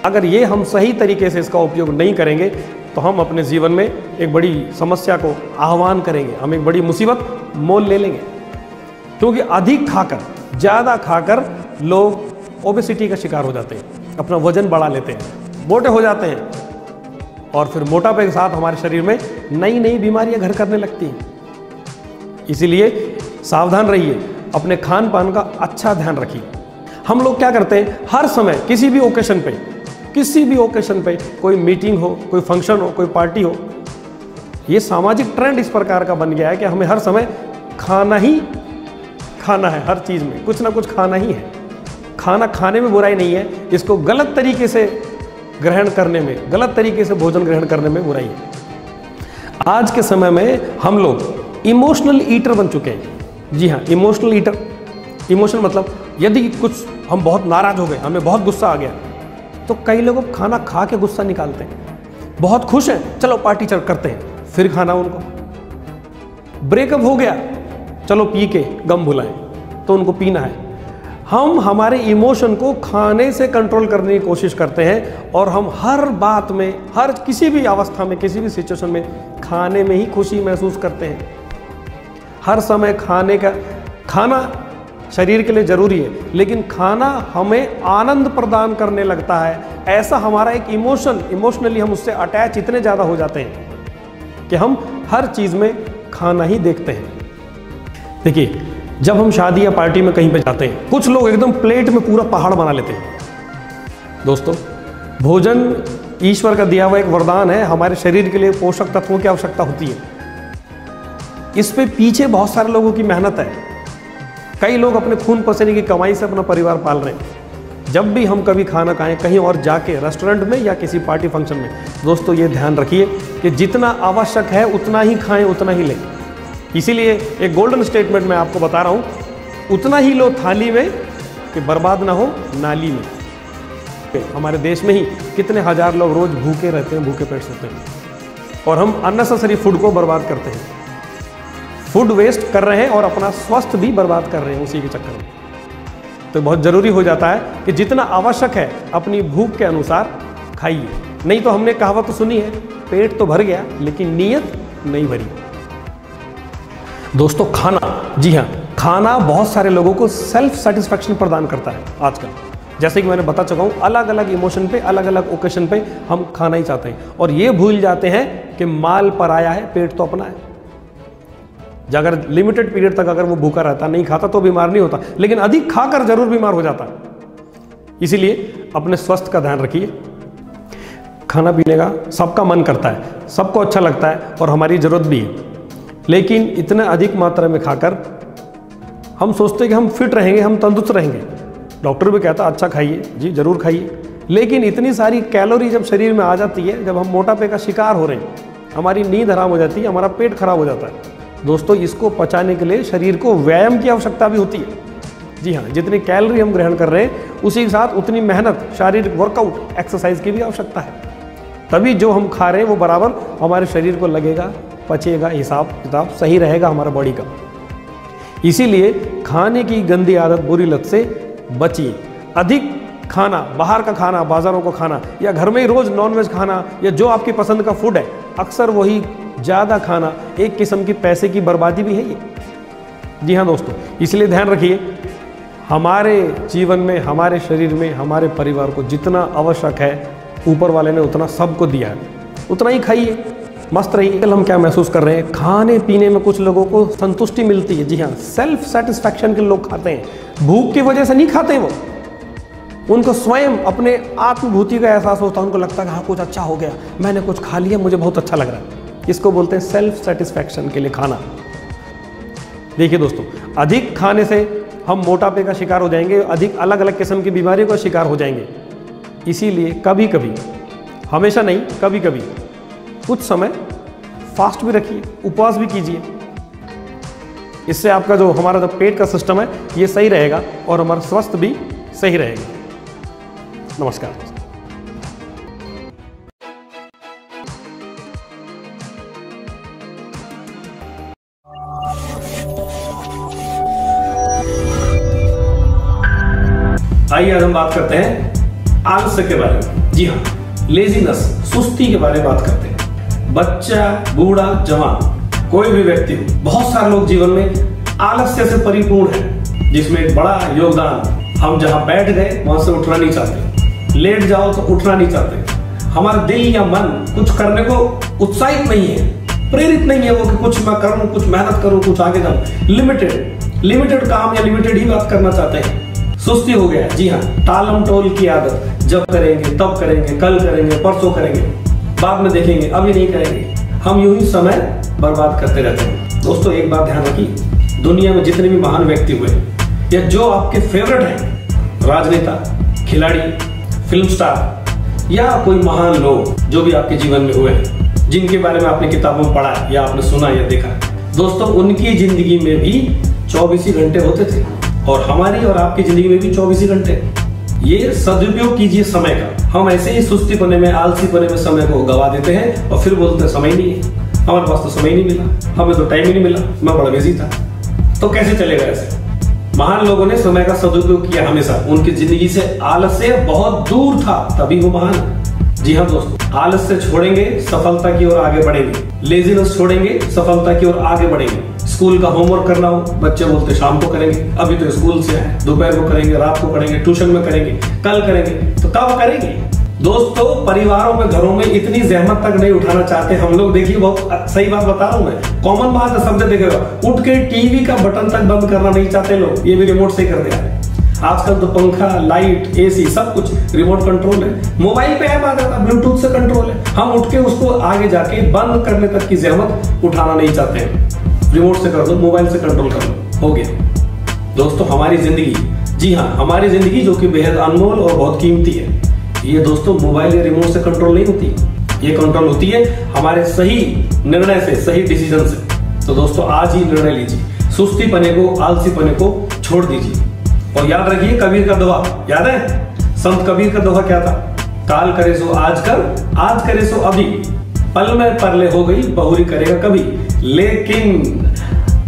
अगर ये हम सही तरीके से इसका उपयोग नहीं करेंगे तो हम अपने जीवन में एक बड़ी समस्या को आह्वान करेंगे, हम एक बड़ी मुसीबत मोल ले लेंगे। क्योंकि अधिक खाकर, ज़्यादा खाकर लोग ओबेसिटी का शिकार हो जाते हैं, अपना वजन बढ़ा लेते हैं, मोटे हो जाते हैं और फिर मोटापे के साथ हमारे शरीर में नई नई बीमारियां घर करने लगती हैं। इसीलिए सावधान रहिए, अपने खान पान का अच्छा ध्यान रखिए। हम लोग क्या करते हैं, हर समय किसी भी ओकेशन पे कोई मीटिंग हो, कोई फंक्शन हो, कोई पार्टी हो, ये सामाजिक ट्रेंड इस प्रकार का बन गया है कि हमें हर समय खाना ही खाना है। हर चीज़ में कुछ ना कुछ खाना ही है। खाना खाने में बुराई नहीं है, इसको गलत तरीके से ग्रहण करने में, गलत तरीके से भोजन ग्रहण करने में बुराई है। आज के समय में हम लोग इमोशनल ईटर बन चुके हैं। जी हाँ, इमोशनल ईटर। इमोशनल मतलब यदि कुछ हम बहुत नाराज हो गए, हमें बहुत गुस्सा आ गया, तो कई लोग अब खाना खा के गुस्सा निकालते हैं। बहुत खुश हैं, चलो पार्टी करते हैं, फिर खाना उनको। ब्रेकअप हो गया, चलो पी के गम भुलाएं, तो उनको पीना है। हम हमारे इमोशन को खाने से कंट्रोल करने की कोशिश करते हैं और हम हर बात में, हर किसी भी अवस्था में, किसी भी सिचुएशन में खाने में ही खुशी महसूस करते हैं। हर समय खाना शरीर के लिए जरूरी है, लेकिन खाना हमें आनंद प्रदान करने लगता है। ऐसा हमारा एक इमोशनली हम उससे अटैच इतने ज़्यादा हो जाते हैं कि हम हर चीज़ में खाना ही देखते हैं। देखिए, जब हम शादी या पार्टी में कहीं पे जाते हैं, कुछ लोग एकदम प्लेट में पूरा पहाड़ बना लेते हैं। दोस्तों, भोजन ईश्वर का दिया हुआ एक वरदान है। हमारे शरीर के लिए पोषक तत्वों की आवश्यकता होती है। इस पे पीछे बहुत सारे लोगों की मेहनत है। कई लोग अपने खून पसीने की कमाई से अपना परिवार पाल रहे हैं। जब भी हम कभी खाना खाएं, कहीं और जाके, रेस्टोरेंट में या किसी पार्टी फंक्शन में, दोस्तों ये ध्यान रखिए कि जितना आवश्यक है उतना ही खाएं, उतना ही लें। इसीलिए एक गोल्डन स्टेटमेंट मैं आपको बता रहा हूँ, उतना ही लो थाली में कि बर्बाद ना हो नाली में। हमारे देश में ही कितने हजार लोग रोज भूखे रहते हैं, भूखे पेट सोते हैं, और हम अननेसेसरी फूड को बर्बाद करते हैं। फूड वेस्ट कर रहे हैं और अपना स्वास्थ्य भी बर्बाद कर रहे हैं उसी के चक्कर में। तो बहुत ज़रूरी हो जाता है कि जितना आवश्यक है अपनी भूख के अनुसार खाइए। नहीं तो हमने कहावत तो सुनी है, पेट तो भर गया लेकिन नीयत नहीं भरी। दोस्तों, खाना, जी हाँ, खाना बहुत सारे लोगों को सेल्फ सेटिस्फैक्शन प्रदान करता है आजकल। जैसे कि मैंने बता चुका हूँ, अलग अलग इमोशन पे, अलग अलग ओकेशन पे हम खाना ही चाहते हैं और ये भूल जाते हैं कि माल पराया है, पेट तो अपना है। अगर लिमिटेड पीरियड तक अगर वो भूखा रहता, नहीं खाता, तो बीमार नहीं होता, लेकिन अधिक खाकर जरूर बीमार हो जाता। इसीलिए अपने स्वास्थ्य का ध्यान रखिए। खाना पीने का सबका मन करता है, सबको अच्छा लगता है और हमारी ज़रूरत भी है, लेकिन इतना अधिक मात्रा में खाकर हम सोचते हैं कि हम फिट रहेंगे, हम तंदुरुस्त रहेंगे। डॉक्टर भी कहता है अच्छा खाइए, जी जरूर खाइए, लेकिन इतनी सारी कैलोरी जब शरीर में आ जाती है, जब हम मोटापे का शिकार हो रहे हैं, हमारी नींद हराम हो जाती है, हमारा पेट खराब हो जाता है। दोस्तों, इसको पचाने के लिए शरीर को व्यायाम की आवश्यकता भी होती है। जी हाँ, जितनी कैलोरी हम ग्रहण कर रहे हैं उसी के साथ उतनी मेहनत, शारीरिक वर्कआउट, एक्सरसाइज की भी आवश्यकता है। तभी जो हम खा रहे हैं वो बराबर हमारे शरीर को लगेगा, पचेगा, हिसाब किताब सही रहेगा हमारा बॉडी का। इसीलिए खाने की गंदी आदत, बुरी लत से बचिए। अधिक खाना, बाहर का खाना, बाजारों का खाना, या घर में ही रोज नॉनवेज खाना, या जो आपकी पसंद का फूड है, अक्सर वही ज़्यादा खाना एक किस्म की पैसे की बर्बादी भी है ये। जी हाँ दोस्तों, इसलिए ध्यान रखिए, हमारे जीवन में, हमारे शरीर में, हमारे परिवार को जितना आवश्यक है ऊपर वाले ने उतना सबको दिया है, उतना ही खाइए, मस्त रहिए। हम क्या महसूस कर रहे हैं, खाने पीने में कुछ लोगों को संतुष्टि मिलती है। जी हाँ, सेल्फ सेटिस्फैक्शन के लोग खाते हैं, भूख की वजह से नहीं खाते वो, उनको स्वयं अपने आत्मभूति का एहसास होता है, उनको लगता है कि हाँ कुछ अच्छा हो गया, मैंने कुछ खा लिया, मुझे बहुत अच्छा लग रहा है। इसको बोलते हैं सेल्फ सेटिस्फैक्शन के लिए खाना। देखिए दोस्तों, अधिक खाने से हम मोटापे का शिकार हो जाएंगे, अधिक अलग अलग किस्म की बीमारियों का शिकार हो जाएंगे। इसीलिए कभी कभी, हमेशा नहीं, कभी कभी कुछ समय फास्ट भी रखिए, उपवास भी कीजिए। इससे आपका जो हमारा जो पेट का सिस्टम है ये सही रहेगा और हमारा स्वास्थ्य भी सही रहेगा। नमस्कार। आइए आज हम बात करते हैं आलस्य के बारे में। जी हाँ, लेजीनेस, सुस्ती के बारे में बात करते हैं। बच्चा, बूढ़ा, जवान, कोई भी व्यक्ति हो, बहुत सारे लोग जीवन में आलस्य से परिपूर्ण है, जिसमें एक बड़ा योगदान, हम जहां बैठ गए वहां से उठना नहीं चाहते, लेट जाओ तो उठना नहीं चाहते, हमारा दिल या मन कुछ करने को उत्साहित नहीं है, प्रेरित नहीं है वो कि कुछ मैं करूं, कुछ मेहनत करूं, कुछ आगे जाऊं। लिमिटेड काम या लिमिटेड ही बात करना चाहते हैं। सुस्ती हो गया। जी हाँ, टालम टोल की आदत, जब करेंगे तब करेंगे, कल करेंगे, परसों करेंगे, बाद में देखेंगे, अभी नहीं करेंगे, हम यूं ही समय बर्बाद करते रहते हैं। दोस्तों एक बात ध्यान रखिए, दुनिया में जितने भी महान व्यक्ति हुए या जो आपके फेवरेट हैं, राजनेता, खिलाड़ी, फिल्म स्टार या कोई महान लोग जो भी आपके जीवन में हुए हैं, जिनके बारे में आपने किताबों में पढ़ा या आपने सुना या देखा, दोस्तों उनकी जिंदगी में भी 24 ही घंटे होते थे और हमारी और आपकी जिंदगी में भी 24 ही घंटे। ये सदुपयोग कीजिए समय का। हम ऐसे ही सुस्ती पने में, आलसी पने में समय को गवा देते हैं और फिर बोलते हैं समय नहीं है, हमारे पास तो समय नहीं मिला, हमें तो टाइम ही नहीं मिला, मैं बड़ा बिजी था। तो कैसे चलेगा ऐसे? महान लोगों ने समय का सदुपयोग किया हमेशा, उनकी जिंदगी से आलस्य बहुत दूर था, तभी वो महान है। जी हाँ दोस्तों, आलस्य छोड़ेंगे सफलता की ओर आगे बढ़ेंगे, लेजीनेस छोड़ेंगे सफलता की ओर आगे बढ़ेंगे। स्कूल का होमवर्क करना हो, बच्चे बोलते शाम को करेंगे, अभी तो स्कूल से आए, दोपहर को करेंगे, रात को करेंगे, ट्यूशन में करेंगे, कल करेंगे, तो कब करेंगे? दोस्तों परिवारों में, घरों में इतनी जहमत तक नहीं उठाना चाहते हम लोग। देखिए बहुत सही बात बता रहा हूं मैं, कॉमन बात है, शब्द देखेगा, उठ के टीवी का बटन तक बंद करना नहीं चाहते लोग, ये भी रिमोट से कर दिया। आजकल तो पंखा, लाइट, एसी सब कुछ रिमोट कंट्रोल है, मोबाइल पे ऐप आ जाता है, ब्लूटूथ से कंट्रोल है। हम उठ के उसको आगे जाके बंद करने तक की जहमत उठाना नहीं चाहते हैं। रिमोट से कर दो, मोबाइल से कंट्रोल कर लो, हो गया। दोस्तों हमारी जिंदगी, जी हाँ हमारी जिंदगी जो कि बेहद अनमोल और बहुत कीमती है, ये दोस्तों मोबाइल या रिमोट से कंट्रोल नहीं होती, ये कंट्रोल होती है हमारे सही निर्णय से, सही डिसीजन से। तो दोस्तों आज ही निर्णय लीजिए, सुस्ती पने को, आलसी पने को छोड़ दीजिए। और याद रखिए कबीर का दोहा, याद है संत कबीर का दोहा क्या था? काल करे सो आज कर, आज करे सो अभी, पल में परले हो गई, बहुरी करेगा कभी। लेकिन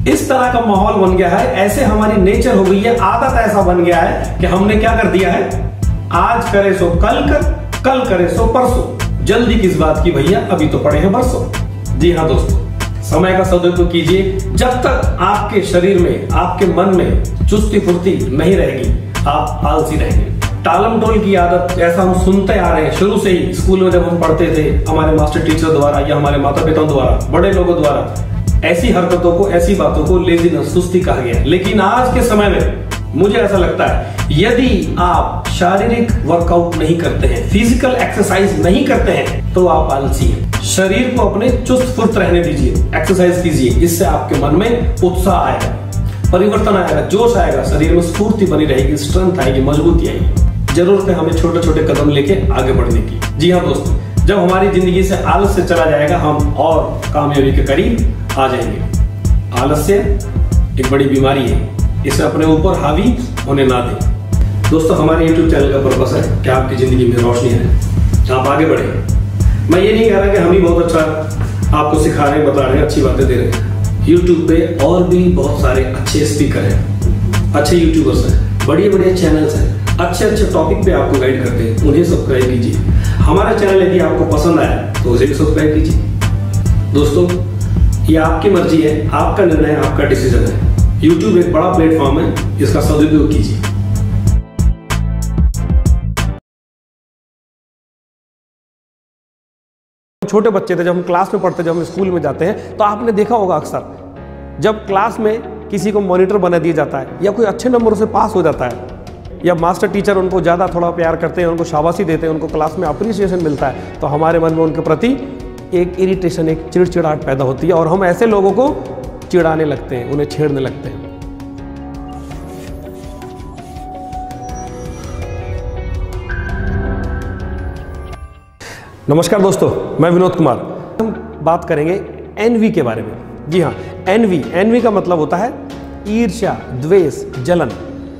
इस तरह का माहौल बन गया है, ऐसे हमारी नेचर हो गई है, आदत ऐसा बन गया है कि हमने क्या कर दिया है, आज करे सो कल कर, कल करे सो परसों, जल्दी किस बात की भैया, अभी तो पड़े हैं बरसों। जी हाँ दोस्तों, समय का सदुपयोग कीजिए। जब तक आपके शरीर में, आपके मन में चुस्ती फुर्ती नहीं रहेगी, आप आलसी रहेंगे। टालम टोल की आदत, ऐसा हम सुनते आ रहे हैं शुरू से ही, स्कूल में जब हम पढ़ते थे, हमारे मास्टर टीचर द्वारा या हमारे माता पिता द्वारा, बड़े लोगों द्वारा, ऐसी हरकतों को, ऐसी बातों को लेजीनेस, सुस्ती कहा गया। लेकिन आज के समय में मुझे ऐसा लगता है, यदि आप शारीरिक वर्कआउट नहीं करते हैं, फिजिकल एक्सरसाइज नहीं करते हैं, तो आप आलसी हैं। शरीर को अपने चुस्त फुर्त रहने दीजिए, एक्सरसाइज कीजिए, इससे आपके मन में उत्साह आएगा, परिवर्तन आएगा, जोश आएगा, शरीर में स्फूर्ति बनी रहेगी, स्ट्रेंथ आएगी, मजबूती आएगी। जरूरत है हमें छोटे छोटे कदम लेके आगे बढ़ने की। जी हाँ दोस्तों, जब हमारी जिंदगी से आलस्य चला जाएगा, हम और कामयाबी के करीब आ जाएंगे। आलस्य एक बड़ी बीमारी है, इसे अपने ऊपर हावी होने ना दें। दोस्तों हमारे YouTube चैनल का पर्पस है कि आपकी जिंदगी में रोशनी है, आप आगे बढ़े। मैं ये नहीं कह रहा कि हम ही बहुत अच्छा आपको सिखा रहे हैं, बता रहे हैं, अच्छी बातें दे रहे हैं। YouTube पे और भी बहुत सारे अच्छे स्पीकर हैं, अच्छे यूट्यूबर्स हैं, बढ़िया बढ़िया चैनल्स हैं, अच्छे अच्छे टॉपिक पे आपको गाइड करते हैं, उन्हें सब्सक्राइब कीजिए। हमारा चैनल यदि आपको पसंद आया तो उसे भी सब्सक्राइब कीजिए। दोस्तों ये आपकी मर्जी है, आपका निर्णय है, आपका डिसीजन है। YouTube एक बड़ा प्लेटफॉर्म है, इसका सदुपयोग कीजिए। छोटे बच्चे थे, जब हम क्लास में पढ़ते, जब हम स्कूल में जाते हैं, तो आपने देखा होगा अक्सर जब क्लास में किसी को मॉनिटर बना दिया जाता है या कोई अच्छे नंबरों से पास हो जाता है, या मास्टर टीचर उनको ज़्यादा थोड़ा प्यार करते हैं, उनको शाबाशी देते हैं, उनको क्लास में अप्रिसिएशन मिलता है, तो हमारे मन में उनके प्रति एक इरिटेशन, एक चिड़चिड़ाहट पैदा होती है और हम ऐसे लोगों को चिढ़ाने लगते हैं, उन्हें छेड़ने लगते हैं। नमस्कार दोस्तों, मैं विनोद कुमार। हम बात करेंगे एनवी के बारे में। जी हाँ, एनवी का मतलब होता है ईर्ष्या, द्वेष, जलन,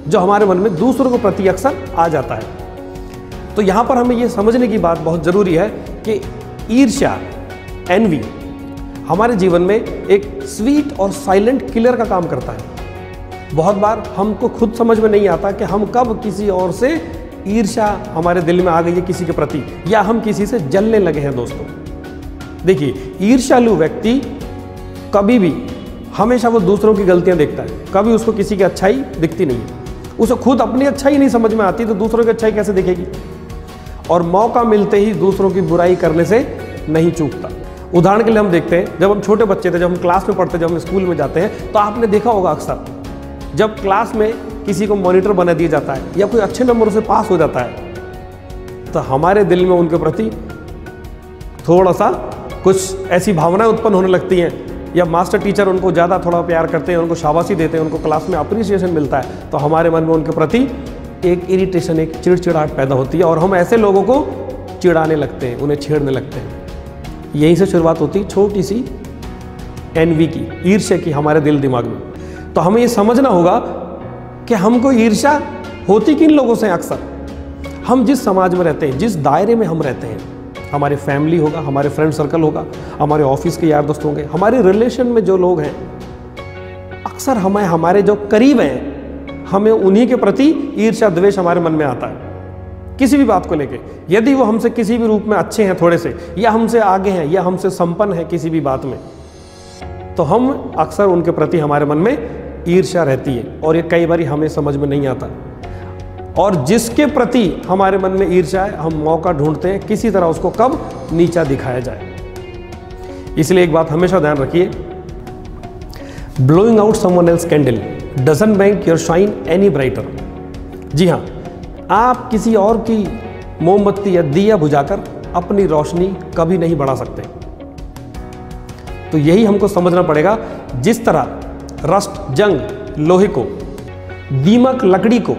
जो हमारे मन में दूसरों के प्रति अक्सर आ जाता है। तो यहाँ पर हमें ये समझने की बात बहुत ज़रूरी है कि ईर्ष्या, एनवी, हमारे जीवन में एक स्वीट और साइलेंट किलर का काम करता है। बहुत बार हमको खुद समझ में नहीं आता कि हम कब किसी और से ईर्ष्या हमारे दिल में आ गई है किसी के प्रति, या हम किसी से जलने लगे हैं। दोस्तों देखिए, ईर्ष्यालु व्यक्ति कभी भी हमेशा वो दूसरों की गलतियां देखता है, कभी उसको किसी की अच्छाई दिखती नहीं है। उसे खुद अपनी अच्छाई नहीं समझ में आती तो दूसरों की अच्छाई कैसे दिखेगी, और मौका मिलते ही दूसरों की बुराई करने से नहीं चूकता। उदाहरण के लिए हम देखते हैं, जब हम छोटे बच्चे थे, जब हम क्लास में पढ़ते, जब हम स्कूल में जाते हैं, तो आपने देखा होगा अक्सर जब क्लास में किसी को मॉनिटर बना दिया जाता है या कोई अच्छे नंबरों से पास हो जाता है, तो हमारे दिल में उनके प्रति थोड़ा सा कुछ ऐसी भावनाएं उत्पन्न होने लगती हैं, या मास्टर टीचर उनको ज़्यादा थोड़ा प्यार करते हैं, उनको शाबाशी देते हैं, उनको क्लास में अप्रिसिएशन मिलता है, तो हमारे मन में उनके प्रति एक इरिटेशन, एक चिड़चिड़ाहट पैदा होती है और हम ऐसे लोगों को चिढ़ाने लगते हैं, उन्हें छेड़ने लगते हैं। यहीं से शुरुआत होती है छोटी सी एनवी की, ईर्ष्या की हमारे दिल दिमाग में। तो हमें ये समझना होगा कि हमको ईर्ष्या होती किन लोगों से। अक्सर हम जिस समाज में रहते हैं, जिस दायरे में हम रहते हैं, हमारे फैमिली होगा, हमारे फ्रेंड सर्कल होगा, हमारे ऑफिस के यार दोस्त होंगे, हमारे रिलेशन में जो लोग हैं, अक्सर हमारे जो करीब हैं, हमें उन्हीं के प्रति ईर्ष्या द्वेष हमारे मन में आता है किसी भी बात को लेके। यदि वो हमसे किसी भी रूप में अच्छे हैं थोड़े से, या हमसे आगे हैं, या हमसे संपन्न है किसी भी बात में, तो हम अक्सर उनके प्रति हमारे मन में ईर्ष्या रहती है, और ये कई बार हमें समझ में नहीं आता। और जिसके प्रति हमारे मन में ईर्ष्या है, हम मौका ढूंढते हैं किसी तरह उसको कब नीचा दिखाया जाए। इसलिए एक बात हमेशा ध्यान रखिए, blowing out someone else candle doesn't make your shine any brighter. जी हाँ, आप किसी और की मोमबत्ती या दिया बुझाकर अपनी रोशनी कभी नहीं बढ़ा सकते। तो यही हमको समझना पड़ेगा, जिस तरह रस्ट, जंग लोहे को, दीमक लकड़ी को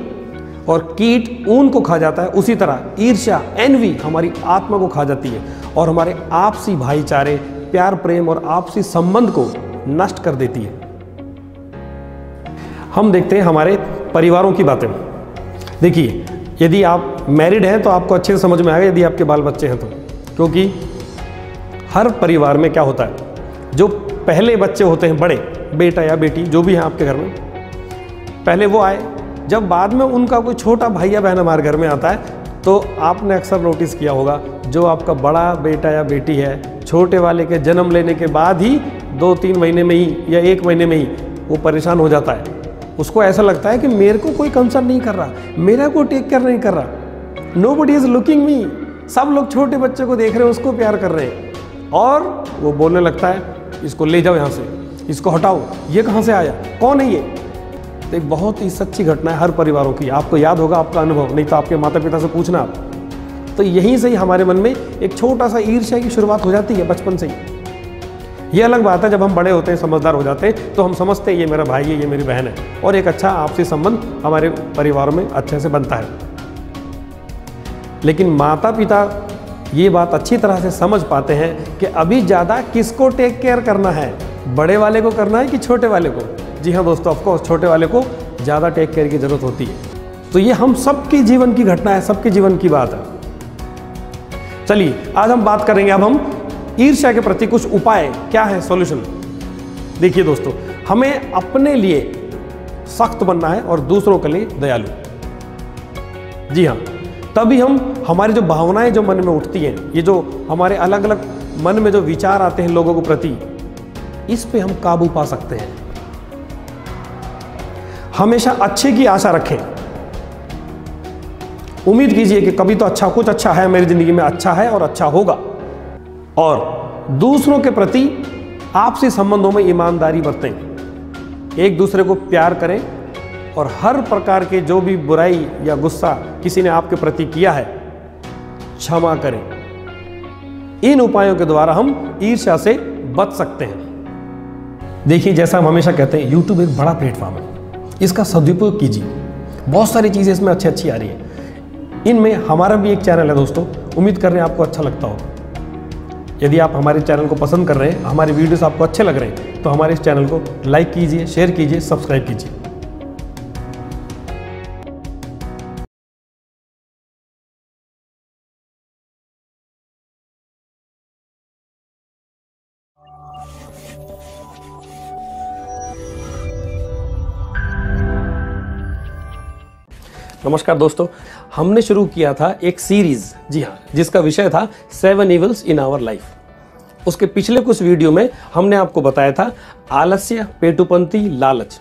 और कीट ऊन को खा जाता है, उसी तरह ईर्ष्या, एनवी हमारी आत्मा को खा जाती है और हमारे आपसी भाईचारे, प्यार, प्रेम और आपसी संबंध को नष्ट कर देती है। हम देखते हैं हमारे परिवारों की बातें। देखिए, यदि आप मैरिड हैं तो आपको अच्छे से समझ में आएगा, यदि आपके बाल बच्चे हैं तो, क्योंकि हर परिवार में क्या होता है, जो पहले बच्चे होते हैं, बड़े बेटा या बेटी जो भी है आपके घर में, पहले वो आए, जब बाद में उनका कोई छोटा भाई या बहन हमारे घर में आता है, तो आपने अक्सर नोटिस किया होगा, जो आपका बड़ा बेटा या बेटी है, छोटे वाले के जन्म लेने के बाद ही 2-3 महीने में ही या 1 महीने में ही वो परेशान हो जाता है। उसको ऐसा लगता है कि मेरे को कोई कंसर्न नहीं कर रहा, मेरा कोई टेक केयर नहीं कर रहा, नोबडी इज लुकिंग मी। सब लोग छोटे बच्चे को देख रहे हैं, उसको प्यार कर रहे हैं, और वो बोलने लगता है, इसको ले जाओ यहाँ से, इसको हटाओ, ये कहाँ से आया, कौन है ये। तो एक बहुत ही सच्ची घटना है हर परिवारों की। आपको याद होगा आपका अनुभव, नहीं तो आपके माता पिता से पूछना आप। तो यहीं से ही हमारे मन में एक छोटा सा ईर्ष्या की शुरुआत हो जाती है बचपन से ही। ये अलग बात है जब हम बड़े होते हैं, समझदार हो जाते हैं, तो हम समझते हैं ये मेरा भाई है, ये मेरी बहन है, और एक अच्छा आपसी संबंध हमारे परिवारों में अच्छे से बनता है। लेकिन माता पिता ये बात अच्छी तरह से समझ पाते हैं कि अभी ज़्यादा किसको टेक केयर करना है, बड़े वाले को करना है कि छोटे वाले को। जी हाँ दोस्तों, ऑफकोर्स छोटे वाले को ज़्यादा टेक केयर की ज़रूरत होती है। तो ये हम सबके जीवन की घटना है, सबके जीवन की बात है। चलिए आज हम बात करेंगे, अब हम ईर्ष्या के प्रति कुछ उपाय, क्या है सॉल्यूशन। देखिए दोस्तों, हमें अपने लिए सख्त बनना है और दूसरों के लिए दयालु। जी हाँ, तभी हम हमारी जो भावनाएं जो मन में उठती हैं, ये जो हमारे अलग अलग मन में जो विचार आते हैं लोगों के प्रति, इस पे हम काबू पा सकते हैं। हमेशा अच्छे की आशा रखें, उम्मीद कीजिए कि कभी तो अच्छा, कुछ अच्छा है मेरी जिंदगी में, अच्छा है और अच्छा होगा। और दूसरों के प्रति आपसी संबंधों में ईमानदारी बरतें, एक दूसरे को प्यार करें, और हर प्रकार के जो भी बुराई या गुस्सा किसी ने आपके प्रति किया है, क्षमा करें। इन उपायों के द्वारा हम ईर्ष्या से बच सकते हैं। देखिए, जैसा हम हमेशा कहते हैं, YouTube एक बड़ा प्लेटफॉर्म है, इसका सदुपयोग कीजिए। बहुत सारी चीज़ें इसमें अच्छी आ रही हैं। इनमें हमारा भी एक चैनल है दोस्तों, उम्मीद कर रहे हैं आपको अच्छा लगता हो। यदि आप हमारे चैनल को पसंद कर रहे हैं, हमारे वीडियोस आपको अच्छे लग रहे हैं, तो हमारे इस चैनल को लाइक कीजिए, शेयर कीजिए, सब्सक्राइब कीजिए। नमस्कार दोस्तों, हमने शुरू किया था एक सीरीज, जी हाँ, जिसका विषय था 7 इविल्स इन आवर लाइफ। उसके पिछले कुछ वीडियो में हमने आपको बताया था आलस्य, पेटुपंती, लालच,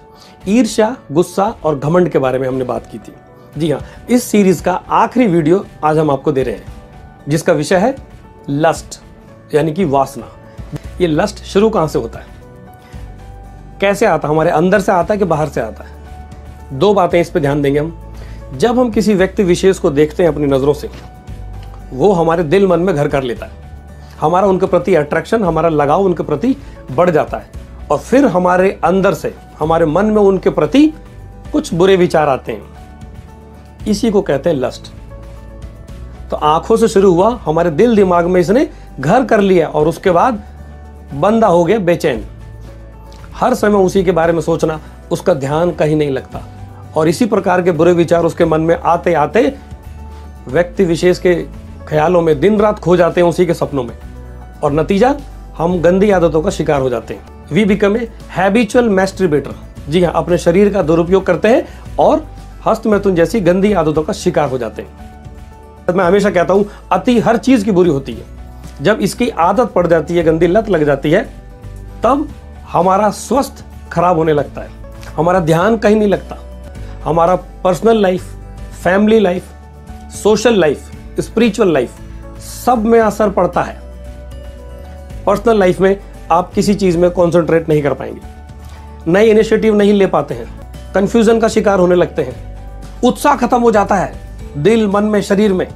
ईर्ष्या, गुस्सा और घमंड के बारे में हमने बात की थी। जी हाँ, इस सीरीज का आखिरी वीडियो आज हम आपको दे रहे हैं, जिसका विषय है लस्ट, यानी कि वासना। ये लस्ट शुरू कहाँ से होता है, कैसे आता है, हमारे अंदर से आता है कि बाहर से आता है? दो बातें इस पे ध्यान देंगे हम। जब हम किसी व्यक्ति विशेष को देखते हैं अपनी नज़रों से, वो हमारे दिल मन में घर कर लेता है। हमारा उनके प्रति अट्रैक्शन, हमारा लगाव उनके प्रति बढ़ जाता है, और फिर हमारे अंदर से, हमारे मन में उनके प्रति कुछ बुरे विचार आते हैं। इसी को कहते हैं लस्ट। तो आंखों से शुरू हुआ, हमारे दिल दिमाग में इसने घर कर लिया, और उसके बाद बंदा हो गया बेचैन। हर समय उसी के बारे में सोचना, उसका ध्यान कहीं नहीं लगता, और इसी प्रकार के बुरे विचार उसके मन में आते आते व्यक्ति विशेष के ख्यालों में दिन रात खो जाते हैं, उसी के सपनों में, और नतीजा हम गंदी आदतों का शिकार हो जाते हैं। We become a habitual masturbator. जी हाँ, अपने शरीर का दुरुपयोग करते हैं और हस्तमैथुन जैसी गंदी आदतों का शिकार हो जाते हैं। मैं हमेशा कहता हूं, अति हर चीज की बुरी होती है। जब इसकी आदत पड़ जाती है, गंदी लत लग जाती है, तब हमारा स्वास्थ्य खराब होने लगता है, हमारा ध्यान कहीं नहीं लगता, हमारा personal life, family life, social life, spiritual life, सब में असर पड़ता है। पर्सनल लाइफ में आप किसी चीज में कंसंट्रेट नहीं कर पाएंगे, नए इनिशिएटिव नहीं ले पाते हैं, कंफ्यूजन का शिकार होने लगते हैं, उत्साह खत्म हो जाता है दिल, मन में, शरीर में।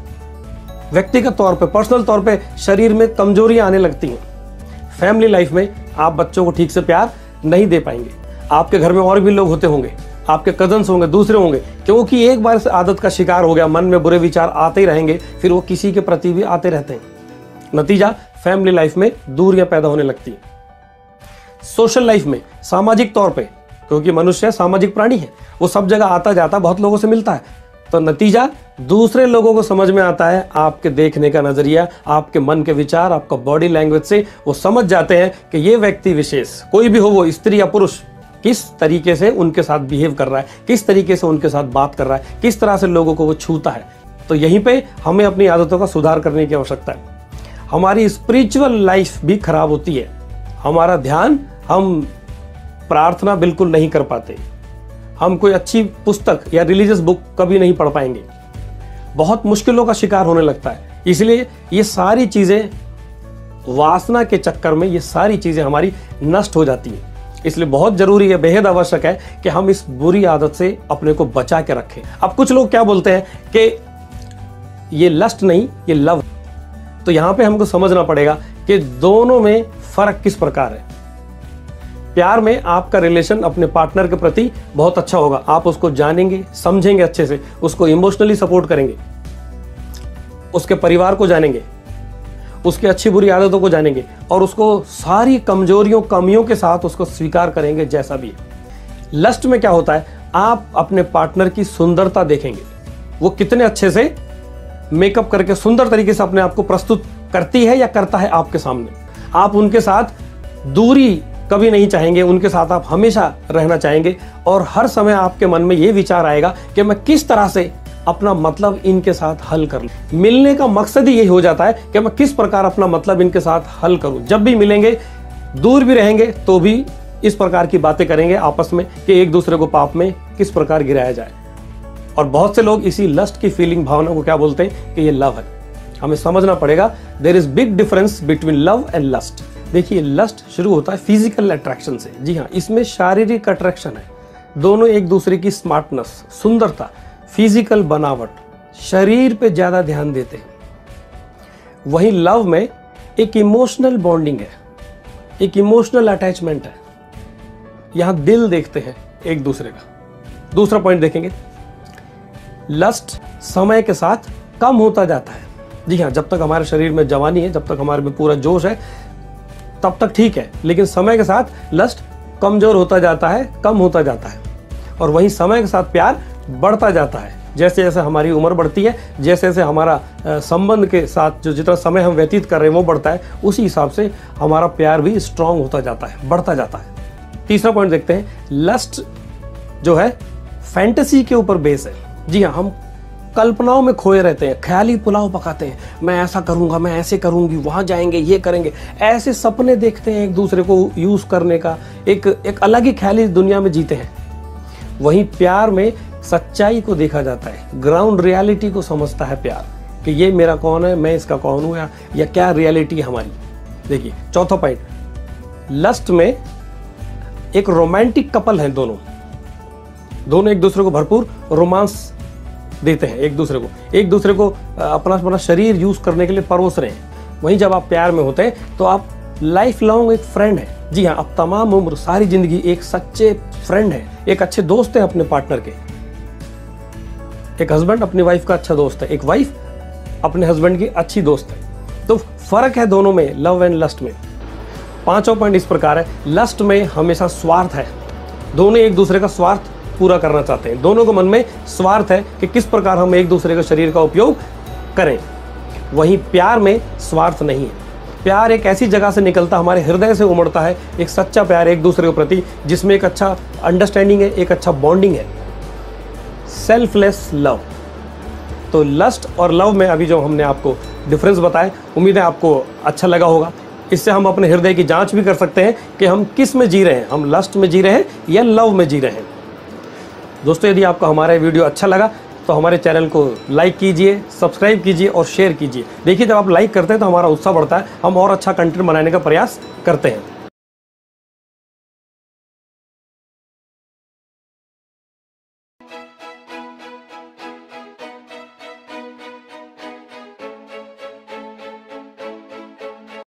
व्यक्तिगत तौर पे, पर्सनल तौर पे शरीर में कमजोरियां आने लगती हैं। फैमिली लाइफ में आप बच्चों को ठीक से प्यार नहीं दे पाएंगे। आपके घर में और भी लोग होते होंगे, आपके कजन्स होंगे, दूसरे होंगे, क्योंकि एक बार इस आदत का शिकार हो गया, मन में बुरे विचार आते ही रहेंगे, फिर वो किसी के प्रति भी आते रहते हैं। नतीजा, फैमिली लाइफ में दूरियां पैदा होने लगती हैं। सोशल लाइफ में, सामाजिक तौर पे, क्योंकि मनुष्य सामाजिक प्राणी है, वो सब जगह आता जाता, बहुत लोगों से मिलता है, तो नतीजा दूसरे लोगों को समझ में आता है, आपके देखने का नजरिया, आपके मन के विचार, आपका बॉडी लैंग्वेज से वो समझ जाते हैं कि ये व्यक्ति विशेष, कोई भी हो, वो स्त्री या पुरुष, किस तरीके से उनके साथ बिहेव कर रहा है, किस तरीके से उनके साथ बात कर रहा है, किस तरह से लोगों को वो छूता है। तो यहीं पे हमें अपनी आदतों का सुधार करने की आवश्यकता है। हमारी स्पिरिचुअल लाइफ भी खराब होती है, हमारा ध्यान, हम प्रार्थना बिल्कुल नहीं कर पाते, हम कोई अच्छी पुस्तक या रिलीजियस बुक कभी नहीं पढ़ पाएंगे, बहुत मुश्किलों का शिकार होने लगता है। इसलिए ये सारी चीजें, वासना के चक्कर में ये सारी चीजें हमारी नष्ट हो जाती हैं। इसलिए बहुत जरूरी है, बेहद आवश्यक है कि हम इस बुरी आदत से अपने को बचा के रखें। अब कुछ लोग क्या बोलते हैं कि ये लस्ट नहीं, ये लव। तो यहां पे हमको समझना पड़ेगा कि दोनों में फर्क किस प्रकार है। प्यार में आपका रिलेशन अपने पार्टनर के प्रति बहुत अच्छा होगा, आप उसको जानेंगे, समझेंगे अच्छे से, उसको इमोशनली सपोर्ट करेंगे, उसके परिवार को जानेंगे, उसकी अच्छी बुरी आदतों को जानेंगे, और उसको सारी कमजोरियों, कमियों के साथ उसको स्वीकार करेंगे जैसा भी है। लस्ट में क्या होता है, आप अपने पार्टनर की सुंदरता देखेंगे, वो कितने अच्छे से मेकअप करके सुंदर तरीके से अपने आप को प्रस्तुत करती है या करता है आपके सामने। आप उनके साथ दूरी कभी नहीं चाहेंगे, उनके साथ आप हमेशा रहना चाहेंगे, और हर समय आपके मन में ये विचार आएगा कि मैं किस तरह से अपना मतलब इनके साथ हल कर लूं। मिलने का मकसद ही यही हो जाता है कि मैं किस प्रकार अपना मतलब इनके साथ हल करूं। जब भी मिलेंगे, दूर भी रहेंगे तो भी इस प्रकार की बातें करेंगे आपस में कि एक दूसरे को पाप में किस प्रकार गिराया जाए। और बहुत से लोग इसी लस्ट की फीलिंग, भावना को क्या बोलते हैं कि ये लव है। हमें समझना पड़ेगा, there is big difference between love and lust. देखिए, लस्ट शुरू होता है फिजिकल अट्रैक्शन से। जी हाँ, इसमें शारीरिक अट्रैक्शन है, दोनों एक दूसरे की स्मार्टनेस, सुंदरता, फिजिकल बनावट, शरीर पे ज्यादा ध्यान देते हैं। वहीं लव में एक इमोशनल बॉन्डिंग है, एक इमोशनल अटैचमेंट है, यहां दिल देखते हैं एक दूसरे का। दूसरा पॉइंट देखेंगे, लस्ट समय के साथ कम होता जाता है। जी हाँ, जब तक हमारे शरीर में जवानी है, जब तक हमारे में पूरा जोश है, तब तक ठीक है, लेकिन समय के साथ लस्ट कमजोर होता जाता है, कम होता जाता है। और वहीं समय के साथ प्यार बढ़ता जाता है। जैसे जैसे हमारी उम्र बढ़ती है, जैसे जैसे हमारा संबंध के साथ जो जितना समय हम व्यतीत कर रहे हैं वो बढ़ता है, उसी हिसाब से हमारा प्यार भी स्ट्रांग होता जाता है, बढ़ता जाता है। तीसरा पॉइंट देखते हैं, लस्ट जो है फैंटेसी के ऊपर बेस है। जी हाँ, हम कल्पनाओं में खोए रहते हैं, ख्याली पुलाव पकाते हैं, मैं ऐसा करूंगा, मैं ऐसे करूंगी, वहां जाएंगे, ये करेंगे, ऐसे सपने देखते हैं एक दूसरे को यूज करने का, एक अलग ही ख्याली दुनिया में जीते हैं। वहीं प्यार में सच्चाई को देखा जाता है, ग्राउंड रियलिटी को समझता है प्यार, कि ये मेरा कौन है, मैं इसका कौन हूं, या क्या रियलिटी है हमारी। देखिए चौथा पॉइंट, लस्ट में एक रोमांटिक कपल है, दोनों एक दूसरे को भरपूर रोमांस देते हैं, एक दूसरे को अपना शरीर यूज करने के लिए परोस रहे हैं। वहीं जब आप प्यार में होते हैं तो आप लाइफ लॉन्ग एक फ्रेंड है। जी हाँ, आप तमाम उम्र, सारी जिंदगी एक सच्चे फ्रेंड है, एक अच्छे दोस्त है अपने पार्टनर के। एक हस्बैंड अपनी वाइफ का अच्छा दोस्त है, एक वाइफ अपने हस्बैंड की अच्छी दोस्त है। तो फर्क है दोनों में, लव एंड लस्ट में। पांचवा पॉइंट इस प्रकार है, लस्ट में हमेशा स्वार्थ है, दोनों एक दूसरे का स्वार्थ पूरा करना चाहते हैं, दोनों को मन में स्वार्थ है कि किस प्रकार हम एक दूसरे के शरीर का उपयोग करें। वहीं प्यार में स्वार्थ नहीं है, प्यार एक ऐसी जगह से निकलता, हमारे हृदय से उमड़ता है, एक सच्चा प्यार एक दूसरे के प्रति, जिसमें एक अच्छा अंडरस्टैंडिंग है, एक अच्छा बॉन्डिंग है, सेल्फलेस लव। तो लस्ट और लव में अभी जो हमने आपको डिफरेंस बताया, उम्मीद है आपको अच्छा लगा होगा। इससे हम अपने हृदय की जांच भी कर सकते हैं कि हम किस में जी रहे हैं, हम लस्ट में जी रहे हैं या लव में जी रहे हैं। दोस्तों, यदि आपको हमारा वीडियो अच्छा लगा तो हमारे चैनल को लाइक कीजिए, सब्सक्राइब कीजिए और शेयर कीजिए। देखिए, जब आप लाइक करते हैं तो हमारा उत्साह बढ़ता है, हम और अच्छा कंटेंट बनाने का प्रयास करते हैं।